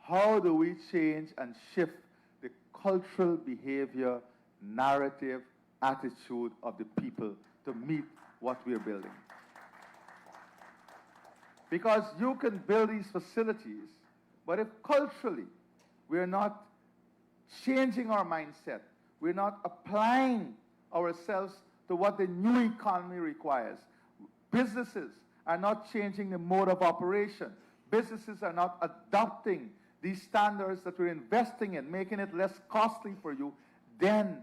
S7: how do we change and shift the cultural behavior, narrative, attitude of the people to meet what we are building? Because you can build these facilities, but if culturally we're not changing our mindset, we're not applying ourselves to what the new economy requires, businesses are not changing the mode of operation, businesses are not adopting these standards that we're investing in, making it less costly for you, then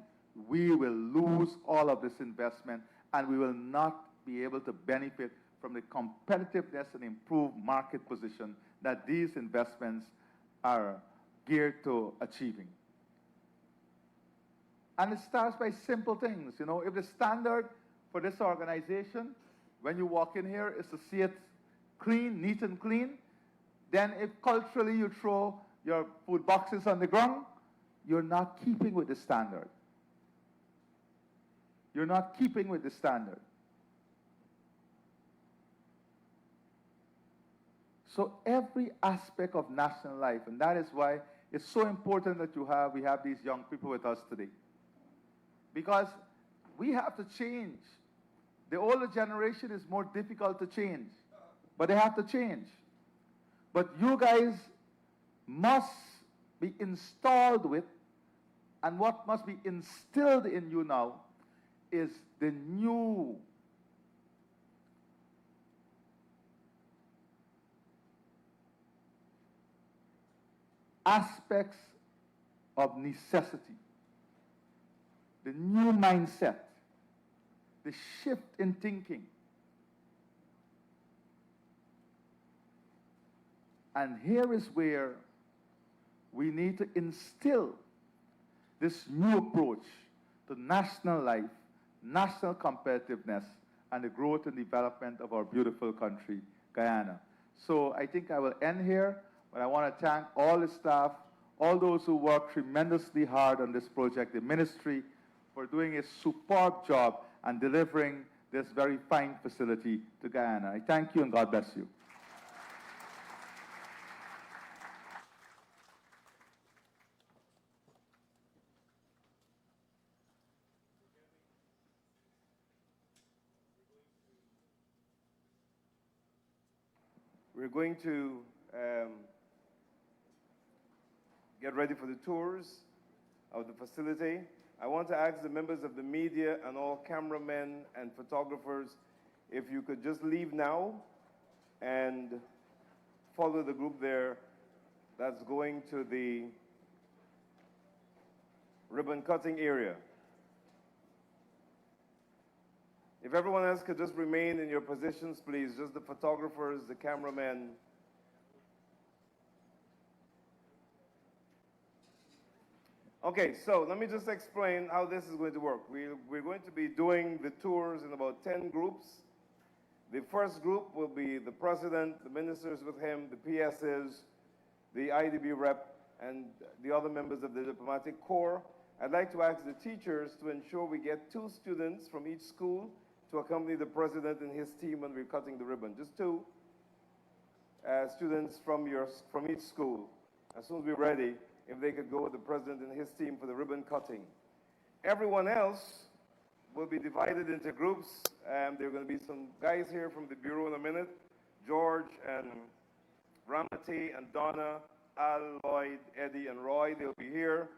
S7: we will lose all of this investment, and we will not be able to benefit from the competitiveness and improved market position that these investments are geared to achieving. And it starts by simple things. If the standard for this organization, when you walk in here, is to see it clean, neat and clean, then if culturally you throw your food boxes on the ground, you're not keeping with the standard. You're not keeping with the standard. So every aspect of national life, and that is why it's so important that we have these young people with us today. Because we have to change. The older generation is more difficult to change, but they have to change. But you guys must be installed with, and what must be instilled in you now is the new aspects of necessity, the new mindset, the shift in thinking. And here is where we need to instill this new approach to national life, national competitiveness, and the growth and development of our beautiful country, Guyana. So I think I will end here, but I want to thank all the staff, all those who worked tremendously hard on this project, the ministry, for doing a superb job and delivering this very fine facility to Guyana. I thank you and God bless you.
S1: We're going to get ready for the tours of the facility. I want to ask the members of the media and all cameramen and photographers if you could just leave now and follow the group there that's going to the ribbon cutting area. If everyone else could just remain in your positions, please, just the photographers, the cameramen. Okay, so let me just explain how this is going to work. We're going to be doing the tours in about 10 groups. The first group will be the president, the ministers with him, the PSs, the IDB rep, and the other members of the diplomatic corps. I'd like to ask the teachers to ensure we get 2 students from each school to accompany the president and his team when we're cutting the ribbon. Just 2 students from each school. As soon as we're ready, if they could go with the president and his team for the ribbon cutting. Everyone else will be divided into groups. There are going to be some guys here from the Bureau in a minute. George and Ramati and Donna, Al, Lloyd, Eddie, and Roy, they'll be here.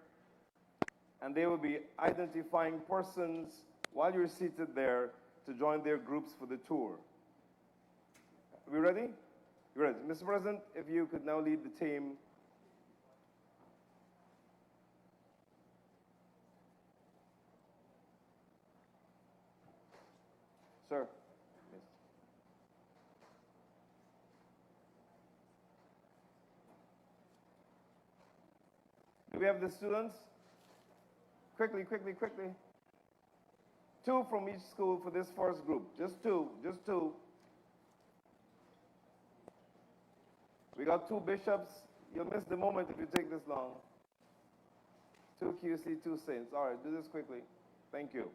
S1: And they will be identifying persons while you're seated there to join their groups for the tour. Are we ready? You're ready. Mr. President, if you could now lead the team. Sir. Yes. Do we have the students? Quickly, quickly, quickly. 2 from each school for this first group. Just 2, just 2. We got 2 bishops. You'll miss the moment if you take this long. 2 QC, 2 saints. All right, do this quickly. Thank you.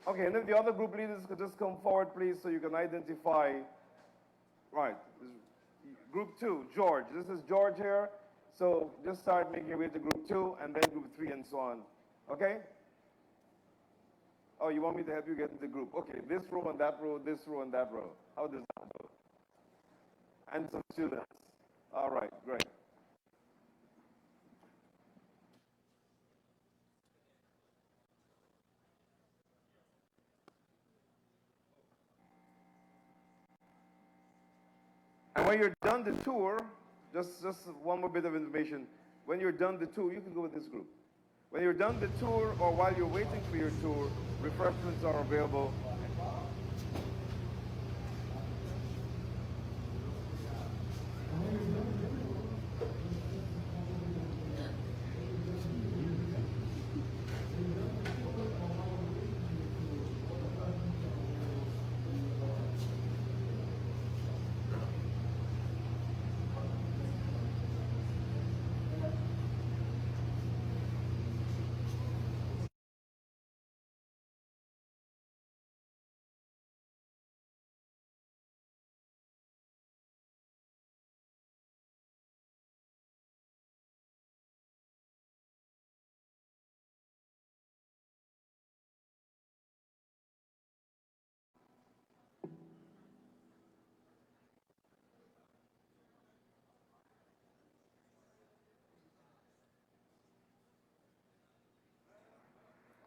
S1: Okay, and if the other group leaders could just come forward, please, so you can identify. Right, group 2, George. This is George here. So just start making your way to group 2, and then group 3, and so on. Okay? Oh, you want me to help you get into group? Okay, this row and that row, this row and that row. How does that go? And some students. All right, great. And when you're done the tour, just one more bit of information. When you're done the tour, you can go with this group. When you're done the tour or while you're waiting for your tour, refreshments are available.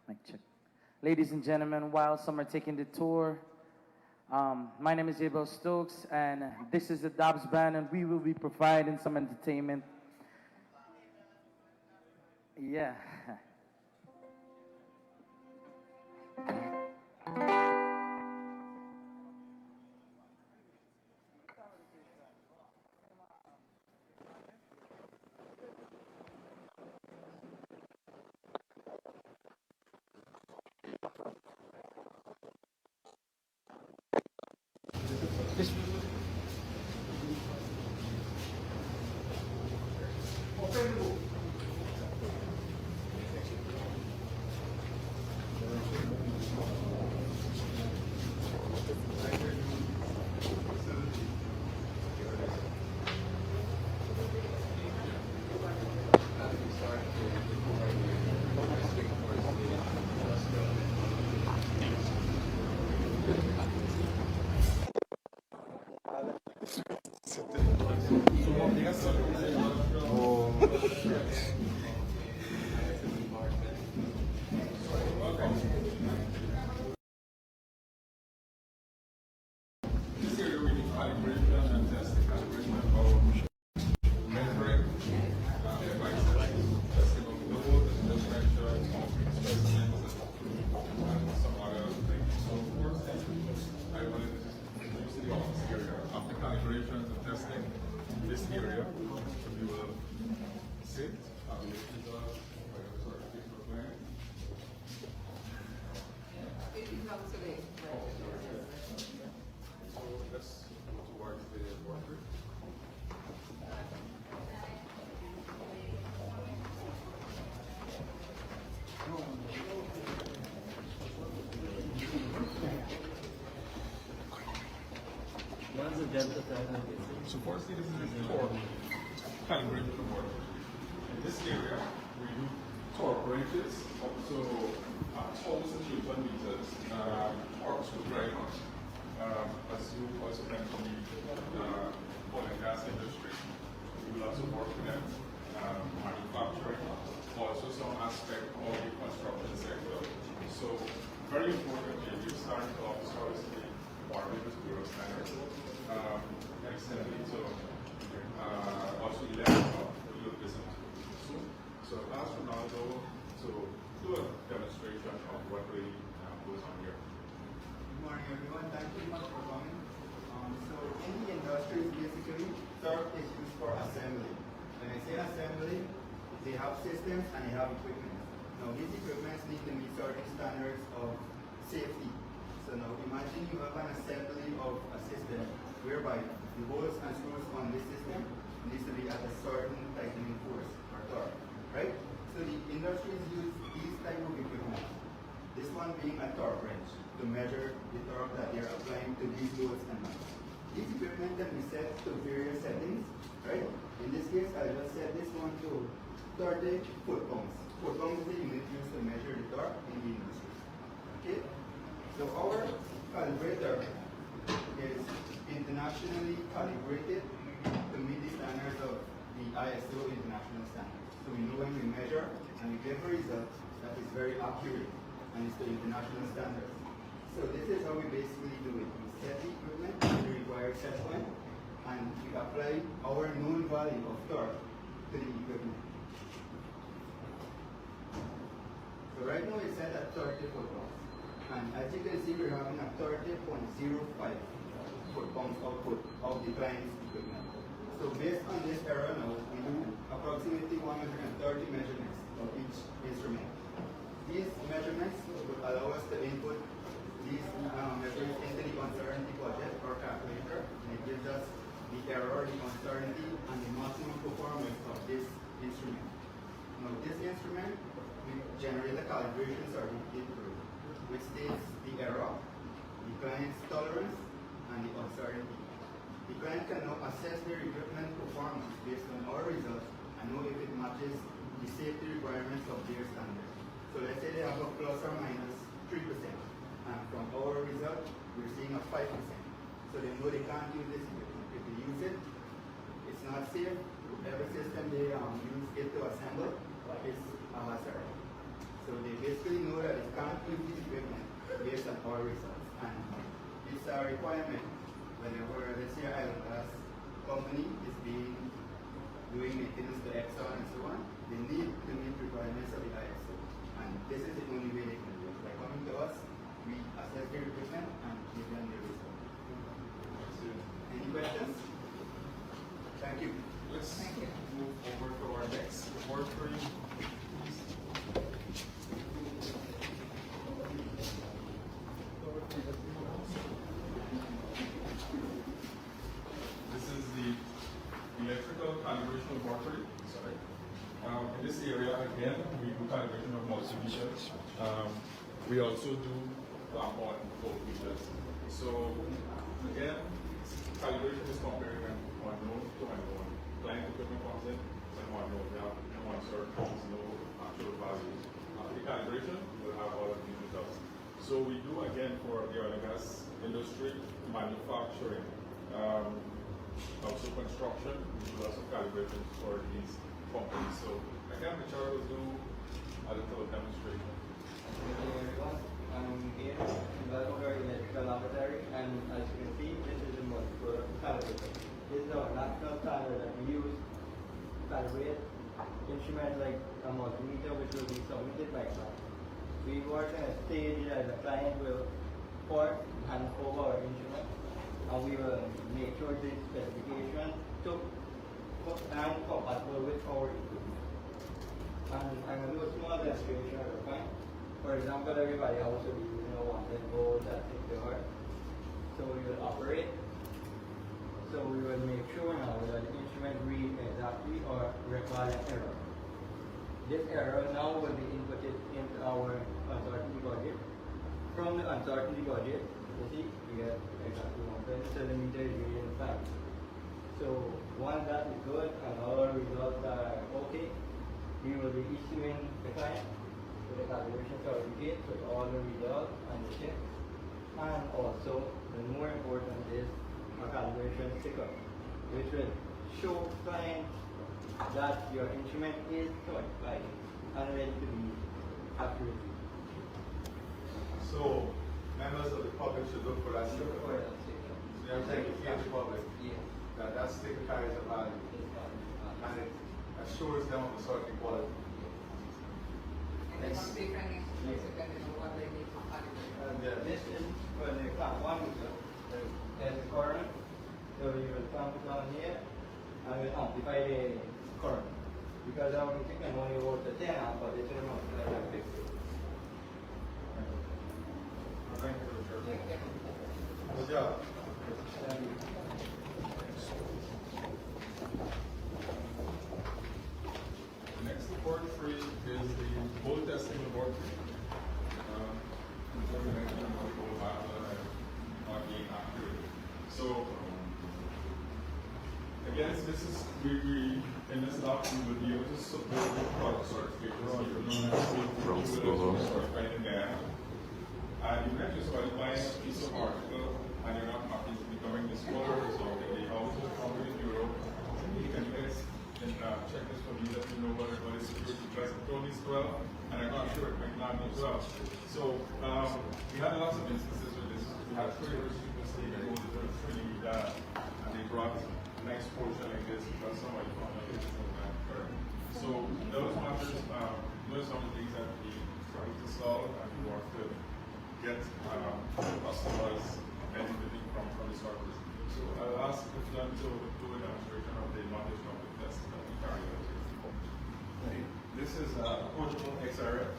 S6: Mic check. Ladies and gentlemen, while some are taking the tour, my name is Abel Stokes, and this is the Dobbs Band, and we will be providing some entertainment. Yeah.
S8: This area, we will sit. So let's go towards the water. So firstly, this is a torque calibrated to the water. In this area, we do torque ranges up to 1,000 Newton meters. Torques will very much. As you also mentioned, the oil and gas industry. We will also work with them, manufacturing, also some aspect of the construction sector. So very importantly, we started off obviously with Bureau standards. Extended to also 11 you'll listen to soon. So ask Ronaldo to do a demonstration of what really goes on here.
S9: Good morning, everyone. Thank you much for coming. So in the industry, basically, torque is used for assembly. When I say assembly, they have systems and they have equipment. Now these equipments need to meet certain standards of safety. So now imagine you have an assembly of a system whereby the bolts and screws on this system needs to be at a certain tightening force or torque, right? So the industries use these type of equipment. This one being a torque wrench to measure the torque that they're applying to these bolts and nuts. These equipment can be set to various settings, right? In this case, I'll just set this one to 30 foot-pounds. Foot-pounds is the unit used to measure the torque in the industry. Okay? So our calibrator is internationally calibrated to meet the standards of the ISO international standards. So we know when we measure and we give a result that is very accurate and it's to international standards. So this is how we basically do it. We set the equipment to the required set point and we apply our known value of torque to the equipment. So right now it's set at 30 foot-pounds. And as you can see, we're having a 30.05 foot-pounds output of the client's equipment. So based on this error now, we do approximately 130 measurements of each instrument. These measurements will allow us to input these measurements into the uncertainty budget or calculator, and it gives us the error, the uncertainty, and the maximum performance of this instrument. Now this instrument, we generate a calibration certificate through, which states the error, the client's tolerance, and the uncertainty. The client can now assess their equipment performance based on our results and know if it matches the safety requirements of their standards. So let's say they have a plus or minus 3%, and from our result, we're seeing a 5%. So they know they can't use this equipment. If they use it, it's not safe. Every system they use it to assemble is a hazard. So they basically know that they can't use this equipment based on our results. And it's a requirement whenever, let's say, an oil and gas company is doing maintenance to Exxon and so on, they need to meet requirements of the ISO. And this is the only way they can do it. By coming to us, we assess their equipment and give them the result. Any questions? Thank you.
S8: Let's move over to our next laboratory. This is the electrical calibration laboratory. Sorry. In this area, again, we do calibration of multimeters. We also do on voltmeters. So again, calibration is comparing one node to unknown. Client equipment comes in and one node. We have one certain no actual values. After the calibration, we'll have all of these results. So we do again for the oil and gas industry, manufacturing. construction, we do also calibration for these companies. So again, the chart will do a little demonstration.
S10: I'm here in Baltimore Electrical Laboratory, and as you can see, this is a multi-product calibrator. This is our national standard that we use to calibrate instruments like a multimeter, which will be submitted by client. We work in a stage that the client will first hand over our instrument, and we will make sure this specification and compatible with our equipment. And I'm going to do a small demonstration at the point. For example, everybody also be using a 110 volt at 60 hertz. So we will operate. So we will make sure now that the instrument reads exactly or record an error. This error now will be inputted into our uncertainty budget. From the uncertainty budget, you see, we get exactly 120 centimeters reading 5. So once that is good and all our results are okay, we will be issuing the client with a calibration certificate with all the results and the checks. And also, the more important is a calibration sticker, which will show clients that your instrument is certified and ready to be accurate.
S7: So, members of the public should look for that sticker.
S10: For that sticker.
S7: So you're saying to the public
S10: Yes.
S7: that that sticker carries a value and it assures them of a certain quality.
S10: Yes.
S5: Different depending on what they need to calibrate.
S10: This is for the class 1 meter. There's the current. So you will come down here and will amplify the current. Because our meter can only work the 10 amp, but it will multiply by 50.
S7: Thank you, Richard. Good job.
S8: The next report free is the bolt testing laboratory. So again, this is we in this lab we will be able to support the product certifications. You will certified in there. And you mentioned so by buying a piece of article and you're not happy to becoming this color, so they also come in Europe. You can check this for me, let me know what is security because it told me it's 12 and I'm not sure it might not be 12. So we had lots of instances with this. We had three people staying at home that were pretty bad and they brought a nice portion like this because somebody found out it was not correct. So those matters, those are some of the things that we try to solve and we work to get customers benefiting from the service. So I'll ask if done to do a demonstration of the knowledge of the test that we carry out.
S11: This is a portable XRF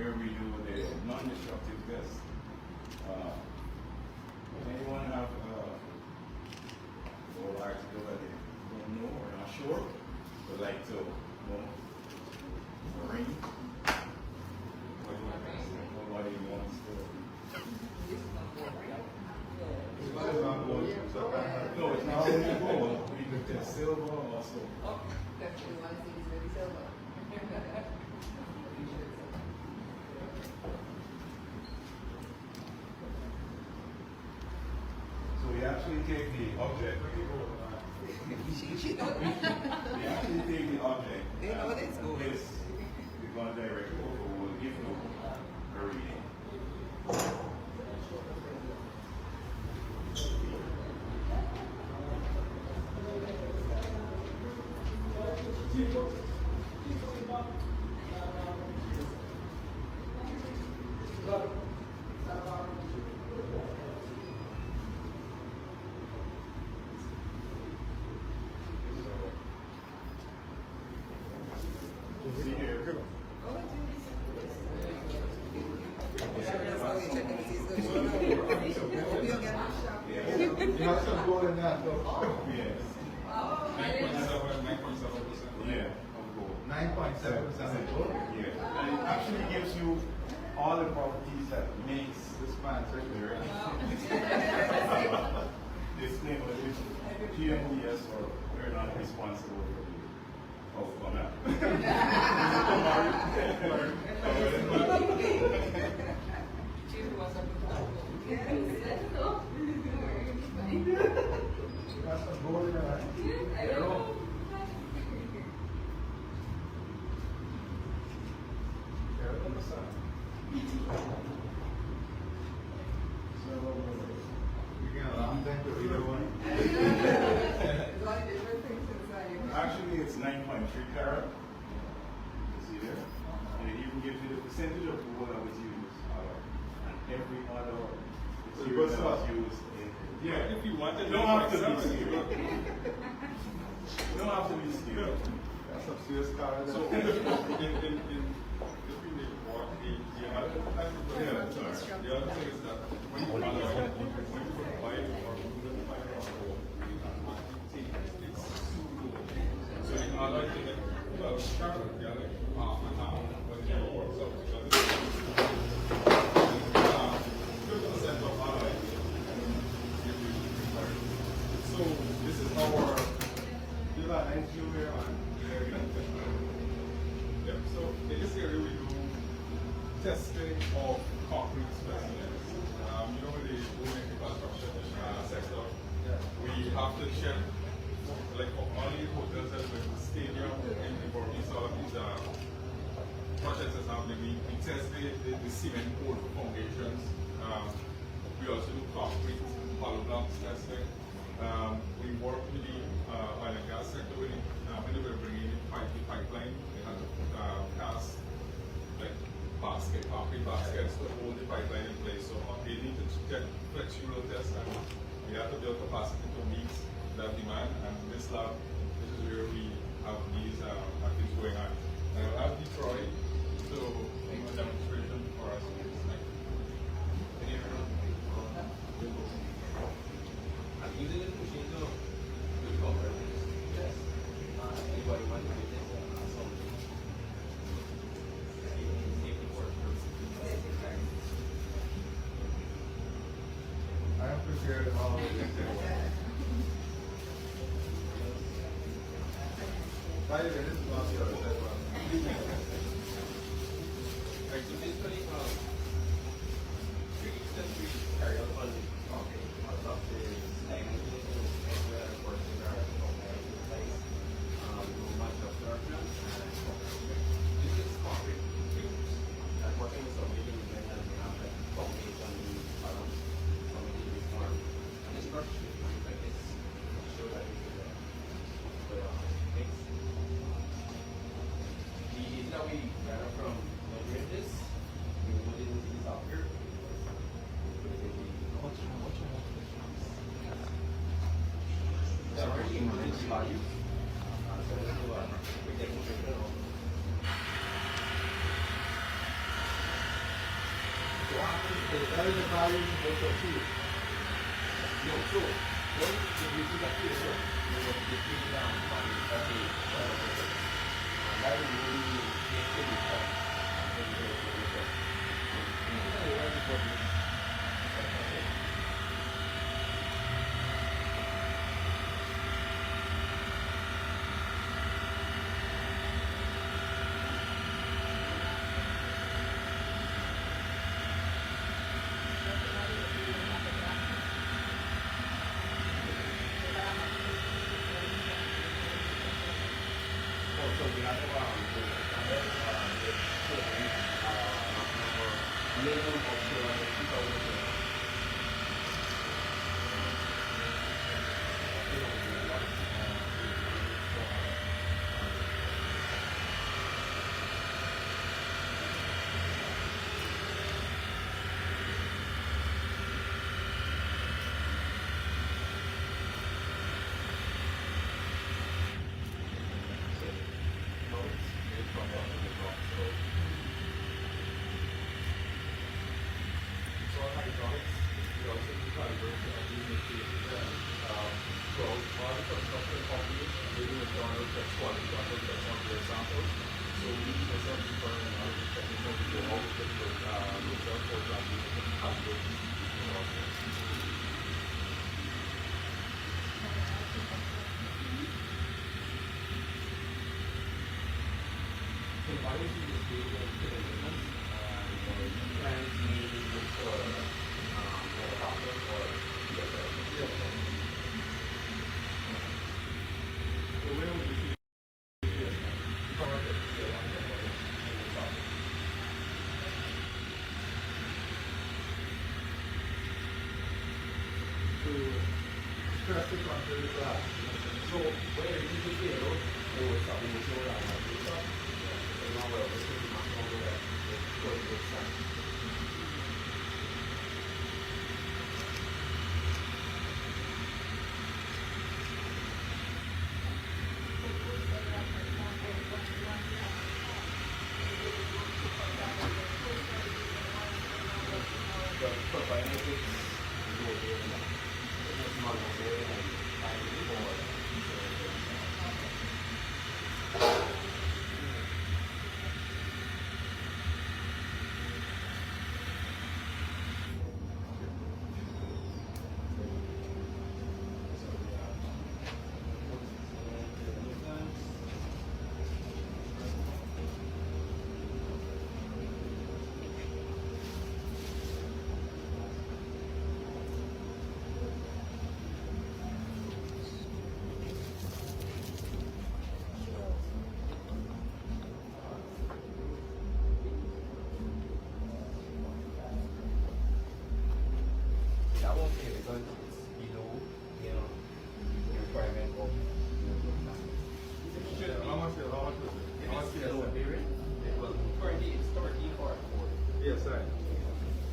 S11: where we do the non-destructive test. Anyone have or article that they don't know or not sure, would like to know? Ring? Nobody wants to. No, it's not only gold. We could test silver also.
S5: That's the one thing is very silver.
S11: So we actually take the object. We actually take the object.
S5: They know what it's going.
S11: This, we're going to direct over. We'll give you a reading.
S7: You have some gold in that.
S11: Yes.
S8: 9.7%.
S11: Yeah, of gold.
S7: 9.7% of gold.
S11: Yeah. And it actually gives you all the properties that makes this plant circular. Disclaimer, GNBS, or we're not responsible for the outcome.
S8: That's a goal in life. Arrow. Arrow on the side. So, we got a long time to read one.
S11: Actually, it's 9.3 carat. You see there? And it even gives you the percentage of gold that was used. And every other material that was used in.
S8: Yeah, if you want to.
S11: You don't have to be skilled. You don't have to be skilled.
S8: That's some serious carat. So, if you make what the other thing is that when you buy it or buy it on gold, it's so you can allow it to get well, carat, yeah, like half and half, but it never works out because it's 50% of alloy. So this is our nice view here on the area. Yep. So in this area we do testing of concrete specimens. You know, in the building construction sector, we have to check, like for all the hotels that are in the stadium and for these all of these projects that's happening, we test the cement core foundations. We also do concrete hollow block testing. We work with the oil and gas sector when they were bringing in the pipeline. They had to cast like concrete baskets to hold the pipeline in place. So they need to check flexible test, and we have to build capacity to meet that demand. And this lab, this is where we have these things going on. And I'll have Detroit to make a demonstration for us.
S3: I'm using this machine to cover this. Yes. Anybody want to do this? Safety work.
S8: I have prepared all of this. By the way, this is not yours as well.
S3: Alright, so basically, we carry out on top the dimensions and where the forces are in place. Much of structure and this is concrete figures. And working with submission is when we have like foundation, columns, something we form. And this structure like this show that we can mix. The data that we gather from measuring this, we put it into this out here. They're already implemented values. So let's do a quick demonstration of. So after that is the value you're supposed to achieve. No, so when you see that here, you will take it down by the and that will really make the result.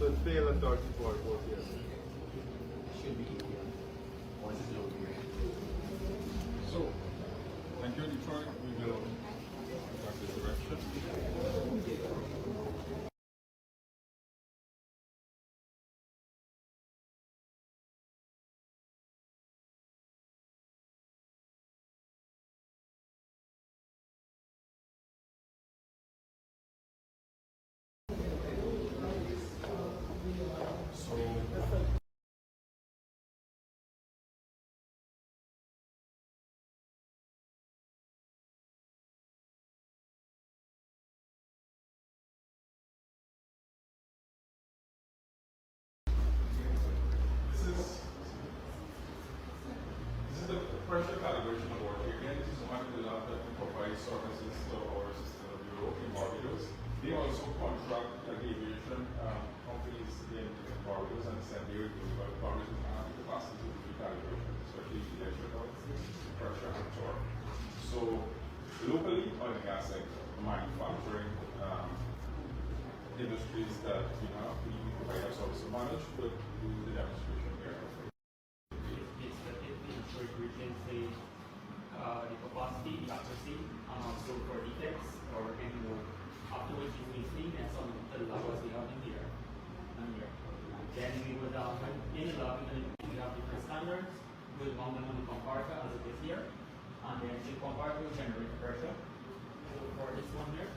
S7: So it's fail on 34 both years.
S10: Should be easier once it's low grade.
S8: So, thank you, Detroit. We will back this direction. This is the pressure calibration award. Again, this is one of the labs that provide services to our system bureau in Barbados. They also contract aviation companies in Barbados and send their Barbados have the capacity to do calibration, especially electrical pressure and torque. So locally, oil and gas sector, manufacturing industries that we provide our service to manage, but do the demonstration here.
S12: We can say the capacity, the accuracy, and also for defects or any more. Afterwards, you will clean and some of the levels we have in here and here. Then we would in the lab, we have different standards. We will mount them on the comparator as it is here, and then the comparator will generate pressure. So for this one here.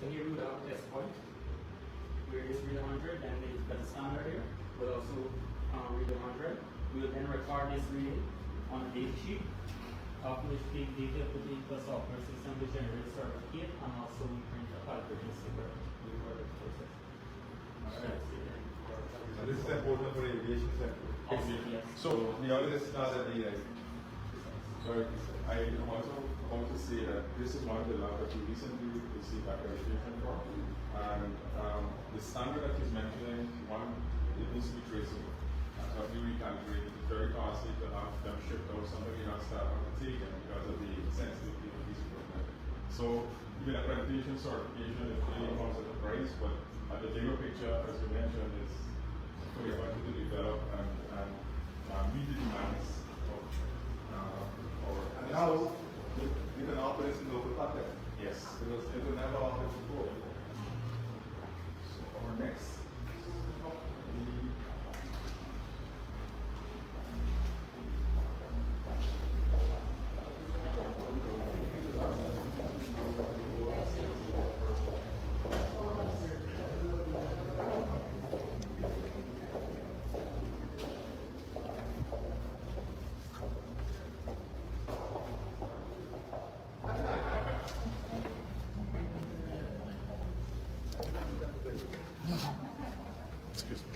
S12: Here we would have test point where it is read 100 and the standard here will also read 100. We will then record this reading on a data sheet, after which the data put into the software system to generate a certificate, and also we print a calculation sticker for the process.
S7: So this is important for aviation sector.
S12: Yes.
S7: So the other is not that the
S8: Sorry, I also want to say that this is one of the labs that we recently received accreditation for, and the standard that he's mentioning, one, it needs to be traceable. And so if you recalibrate it, it's very costly to have them shipped out. Somebody else to have to take them because of the sensitivity of these equipment. So even accreditation certification, it really comes at a price, but the bigger picture, as you mentioned, is we want to develop and meet the demands of
S7: and now you can operate in local context.
S8: yes.
S7: Because it will never operate before.
S8: So our next, excuse me.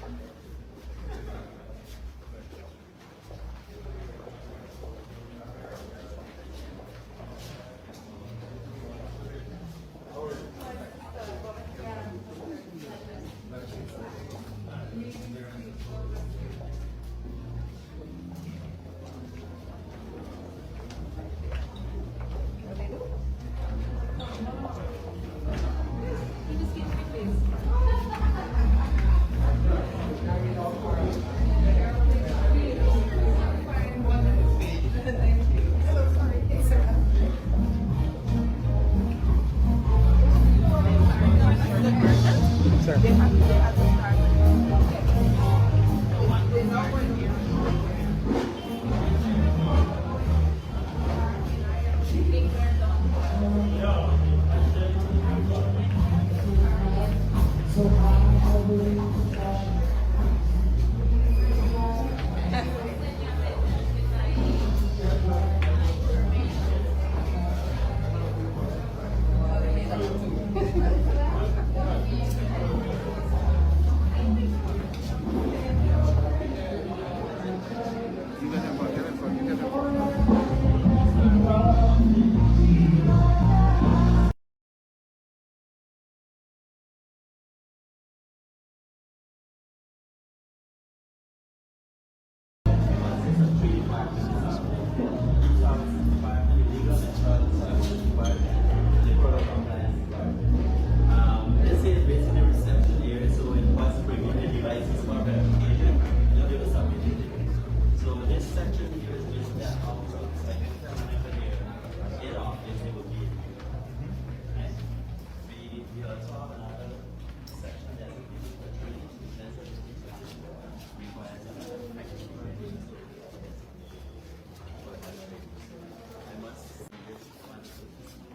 S5: they have to be at the start. They're not going to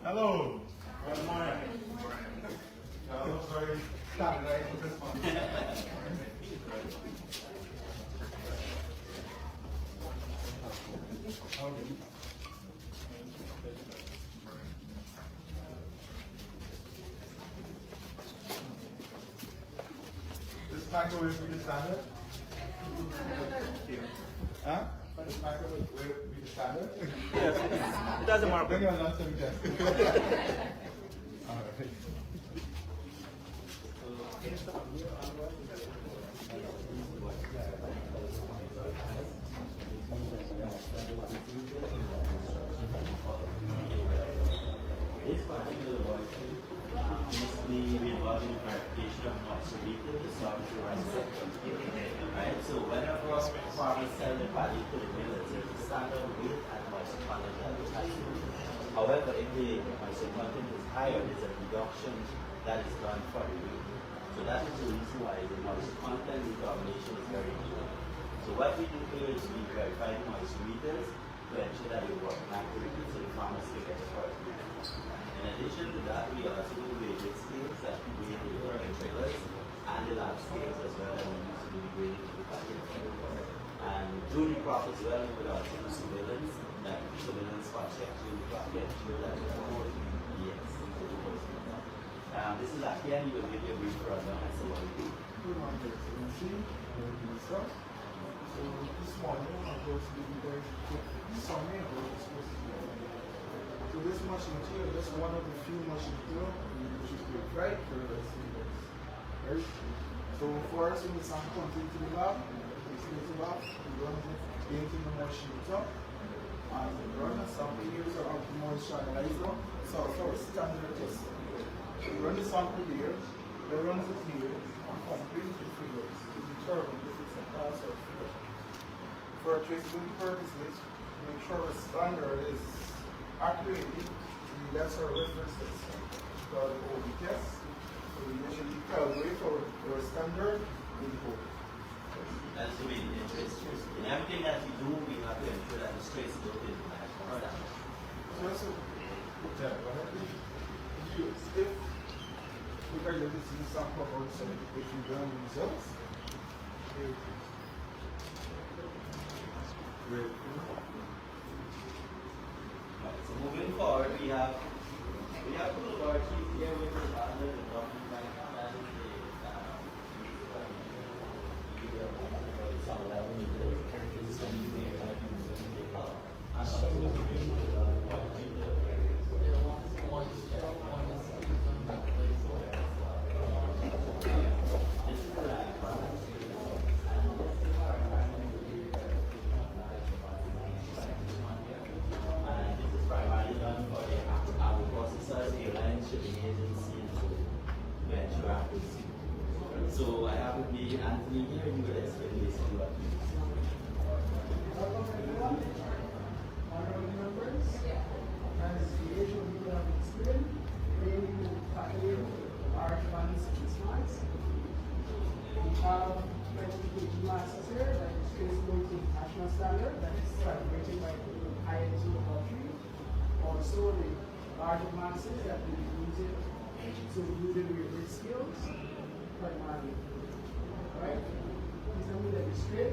S11: Hello. Good morning. I was very standardized with this one. This microwave will be the standard? Huh? This microwave will be the standard? Yes. It doesn't matter. Bring your lunch and test. All right.
S13: This particular working basically we involve in the verification of possibility to solve the right sector. Right? So whenever farmers sell the paddy to the millers, there's a standard weight and moisture content advertising. However, if the moisture content is higher, there's a reduction that is done for the weight. So that is the reason why the moisture content determination is very important. So what we do here is we verify the moisture meters to ensure that they work accurately so the farmers can get the correct weight. In addition to that, we also do weighted scales that we weigh the trailers and the lab scales as well, and we use to do the grading to the packet. And through the crop as well, we would also do surveillance, like surveillance for check through the crop, get sure that the whole yes. This is Akian, he will give you a brief rundown as to what we do.
S14: Good morning, Excellency. So this morning I'm going to give you very quick summary of what we're supposed to do. So this machine here, just one of the few machines here, which is good, right? Right? So for us, when the sample comes into the lab, we run it into the machine top, and we run a sample here, so our moisture analyzer. So our standard test. We run the sample here, we run it here, and complete the figures to determine if it's a pass or fail. For traceability purposes, make sure the standard is accurately the lesser references for the OB test. So we usually calibrate our standard in the OB.
S13: That's the main interest. In everything that we do, we have to ensure that the traceability is national standard.
S14: So, if we are going to see sample of if you run the results,
S13: Right, so moving forward, we have two laboratories here with the partner and document that is So I have with me Anthony here, who will explain basically what we do.
S14: honorable members, as the age of you have explained, we will tackle our advanced response. have 20 kg masses here that is traceable to international standard that is calibrated by the ISO laboratory. Also the larger masses that we use it to do the relay skills primarily. Right? Please don't let it straight.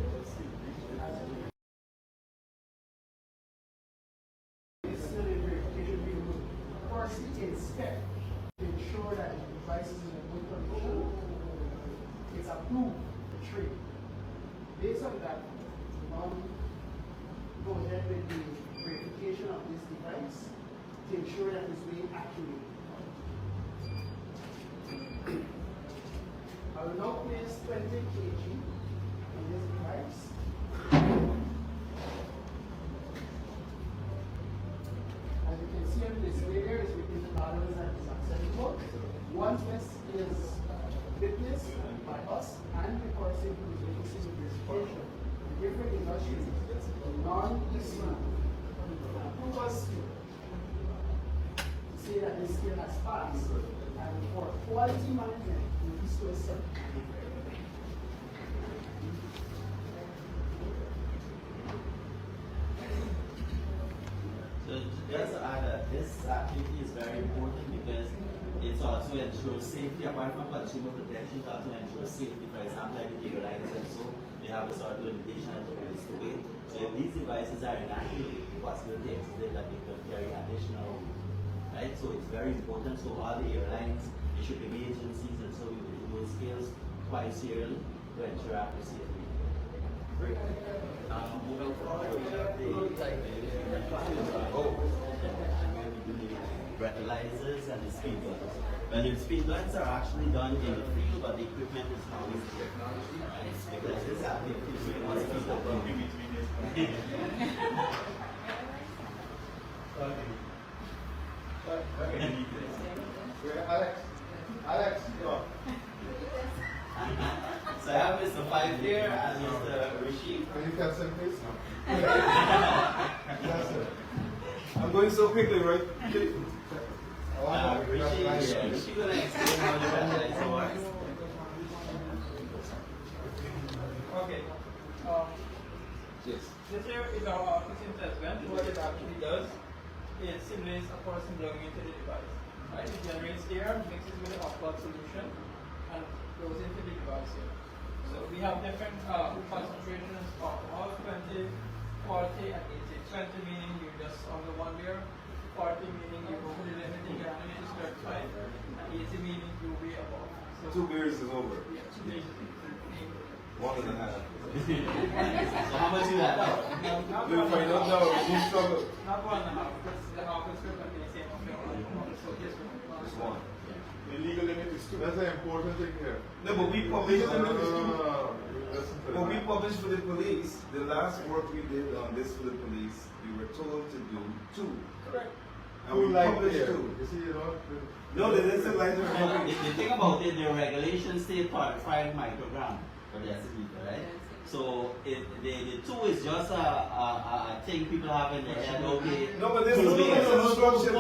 S14: It's still in verification being moved. Firstly, inspect to ensure that the device is in a good condition. It's approved for trade. Based on that, go ahead with the verification of this device to ensure that it's being accurate. I will now place 20 kg on this device. As you can see on the display there, it's within the tolerance that is acceptable. Once this is witnessed by us and the person who is witnessing the verification, the different industries, non-EC, approve us to say that this skill has passed, and for quality management, we need to accept.
S13: So just to add that this activity is very important because it also ensures safety, apart from consumer protection, it also ensures safety. For example, like the airlines and so, they have a sort of limitation as to ways to weight. So if these devices are inactive, the possibility exists that they could carry additional weight. Right? So it's very important. So all the airlines, the shipping agencies, and so we will do those scales twice yearly to ensure accuracy. Great. Moving forward, we have the breathalyzers and the speed guns. Well, the speed guns are actually done in the field, but the equipment is always here. Right? Because this activity is really what's speed
S7: Alex, go.
S13: So I have Mr. Five here and Mr. Rishi.
S7: Can you cancel please?
S1: Yes, sir. I'm going so quickly, right?
S13: Rishi will explain how the breathalyzer works.
S15: Okay.
S1: Yes.
S15: This here is our oxygen test gun. What it actually does is simulates a person blowing into the device. Right? It generates air, mixes with an alcohol solution, and goes into the device here. So we have different concentrations of alcohol, 20, 40, and 80. 20 meaning you're just under one beer, 40 meaning you go to the limit, you get to 35, and 80 meaning you'll be above. So
S1: 2 beers is over.
S15: Yeah, 2 beers.
S1: 1.5.
S13: So how much you had?
S1: We'll find out now. You struggle.
S15: Not 1.5. That's the half is good, but the same amount. So this one.
S1: Just one.
S7: The legal limit is 2. That's an important thing here.
S1: No, but we published.
S7: No.
S1: When we published for the police, the last work we did on this for the police, we were told to do 2.
S15: Correct.
S1: And we published 2.
S7: You see, you know.
S1: No, they didn't say lighter.
S13: If you think about it, the regulations say 0.5 microgram per deciliter, right? So the 2 is just a thing people have in their head, okay.
S1: No, but this is no instruction. I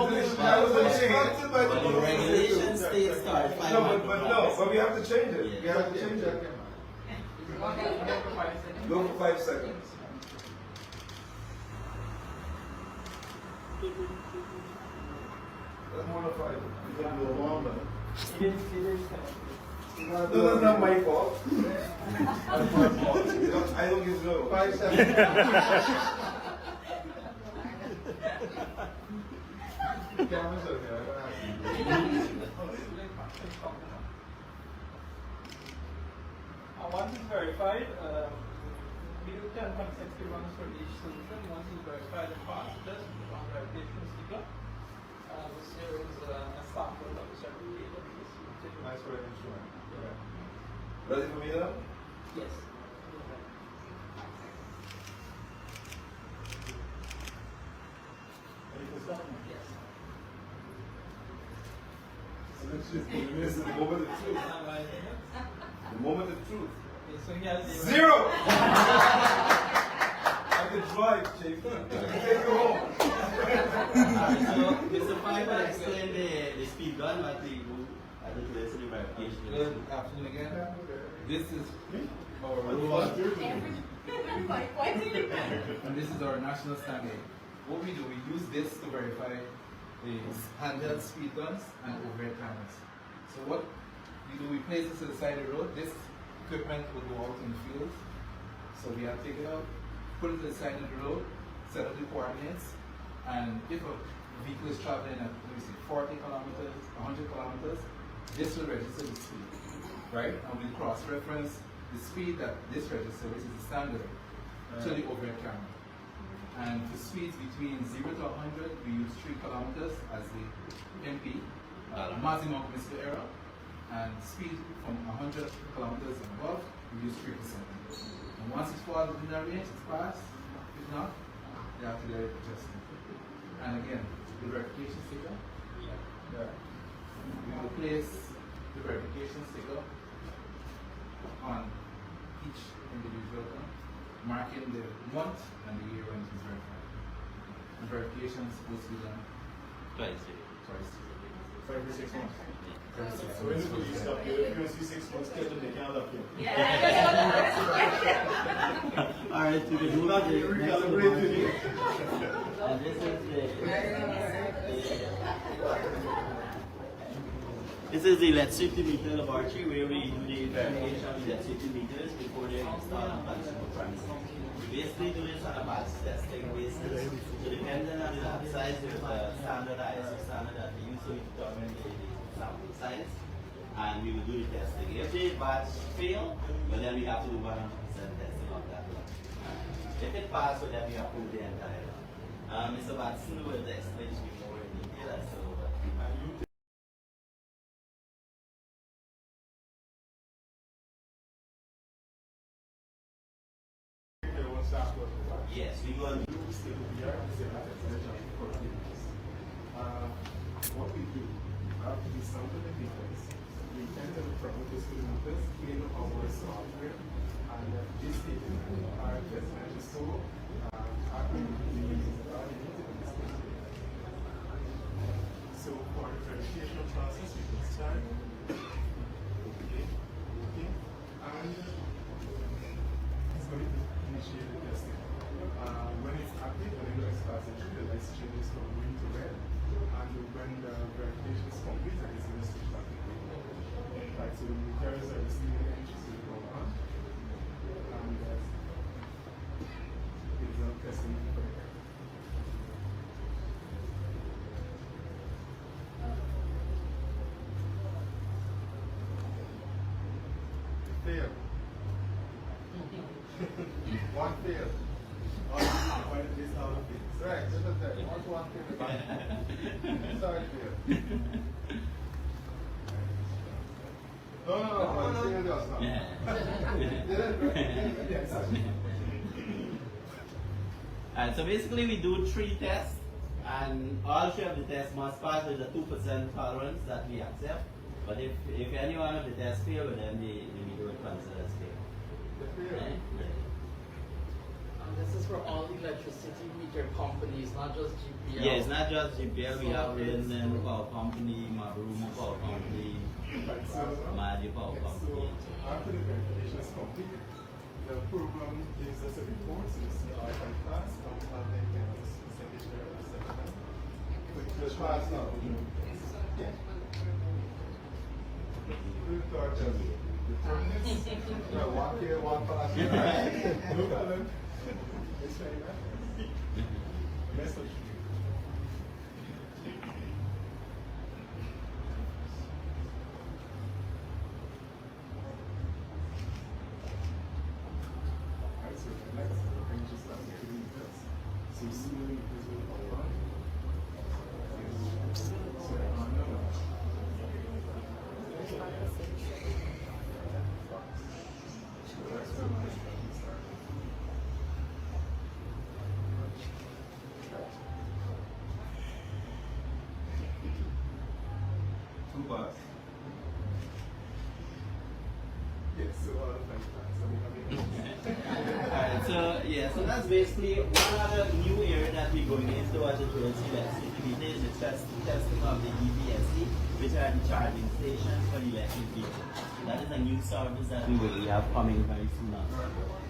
S1: was instructed by the
S13: police. The regulations states 0.5 microgram.
S1: But we have to change it. We have to change it. Go for 5 seconds. That's more than 5. You can do one, but. No, that's not my fault. That's my fault. I don't give no.
S7: 5 seconds. Cameras are there.
S15: Once it's verified, we do 10 consecutive runs for each solution. Once it's verified and passed, this is on verification sticker. This here is a sample of the certificate.
S7: Nice for an instrument.
S1: Ready for me now?
S15: Yes.
S1: Ready for start?
S15: Yes.
S1: This is the moment of truth. The moment of truth.
S15: Okay, so he has
S1: 0! I can drive, Chief. I can take you home.
S13: So, Mr. Pai will explain the speed gun, what we do at the place of the verification.
S16: Good afternoon again. This is our rule, and this is our national standard. What we do, we use this to verify the handheld speed guns and overhead cameras. So what we do, we place this to the side of the road. This equipment will go out in the field. So we have to take it out, put it to the side of the road, set up the coordinates, and if a vehicle is traveling at, let me see, 40 kilometers, 100 kilometers, this will register the speed, right? And we cross-reference the speed that this registers, which is the standard, to the overhead camera. And for speeds between 0 to 100, we use 3 kilometers as the MP, maximum permissible error, and speed from 100 kilometers and above, we use 3%. And once it falls within that range, it's passed. If not, you have to get it adjusted. And again, the verification sticker. There. We will place the verification sticker on each individual gun, marking the month and the year when it is verified. The verification is supposed to be done
S13: Twice.
S11: For every 6 months. So when you stop here, if you see 6 months schedule, they can't lock you.
S13: Alright, so we move on to the next one. And this is the electricity meter laboratory where we do the verification of electricity meters before they're installed on consumer premises. We basically do this on a batch testing basis. So depending on the lab size, there's a standardized standard that we use to determine the sample size, and we will do the testing. If the batch fail, well then we have to do 100% testing of that one. If it passes, well then we approve the entire one. Mr. Watson will explain to you more in detail as to what we do. Yes, we go and do
S8: what we do after we sample the meters, we enter the parameters to the meters in our software, and this data are definitely so so for the verification process, we can start. Okay. And it's going to initiate the testing. When it's active, when it passes through, the lights changes from green to red. And when the verification is complete, it's going to switch back to green. Right, so the meters are receiving entries to the program. And it's testing for the error.
S7: Fail. One fail.
S8: One is out of it.
S7: Right, this is that. One fail. Sorry, fail. No, fail just
S13: now. So basically we do 3 tests, and all 3 of the tests must pass with a 2% tolerance that we accept. But if any one of the tests fail, then the meter will consider as fail. Right?
S15: This is for all the electricity meter companies, not just GPL.
S13: Yeah, it's not just GPL. We have Linden Power Company, Maroon Power Company, Madi Power Company.
S8: After the verification is complete, the program gives us a report, so you see our class, and we have the percentage error of 7.
S7: Just pass now.
S8: The determinants.
S7: One fail, one pass.
S8: No problem. It's very nice. Message. Alright, so next, we can just start getting this. So soon this will pop up. So
S11: Yes, so all of that. So we have it.
S13: So that's basically one other new area that we're going into as a towards electricity is the testing of the EVSE, which are the charging stations for the electric vehicles. That is a new service that we will have coming very soon on.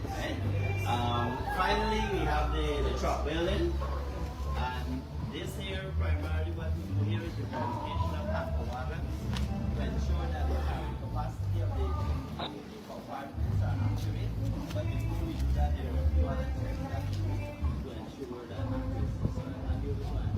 S13: Right? Finally, we have the truck building. And this here, primarily what we do here is the verification of tanker water to ensure that the carrying capacity of the compartments are accurate. But before we do that, there are a few other things that we do to ensure that accuracy. So I'll give this one.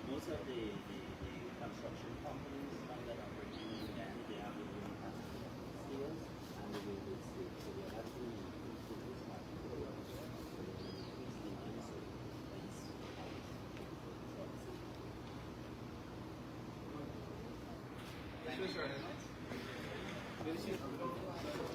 S13: Most of the construction companies that are working in Guyana, they have their own skills and they will do skills. So we are actually increasing this market for increase demand. So
S16: Thank you.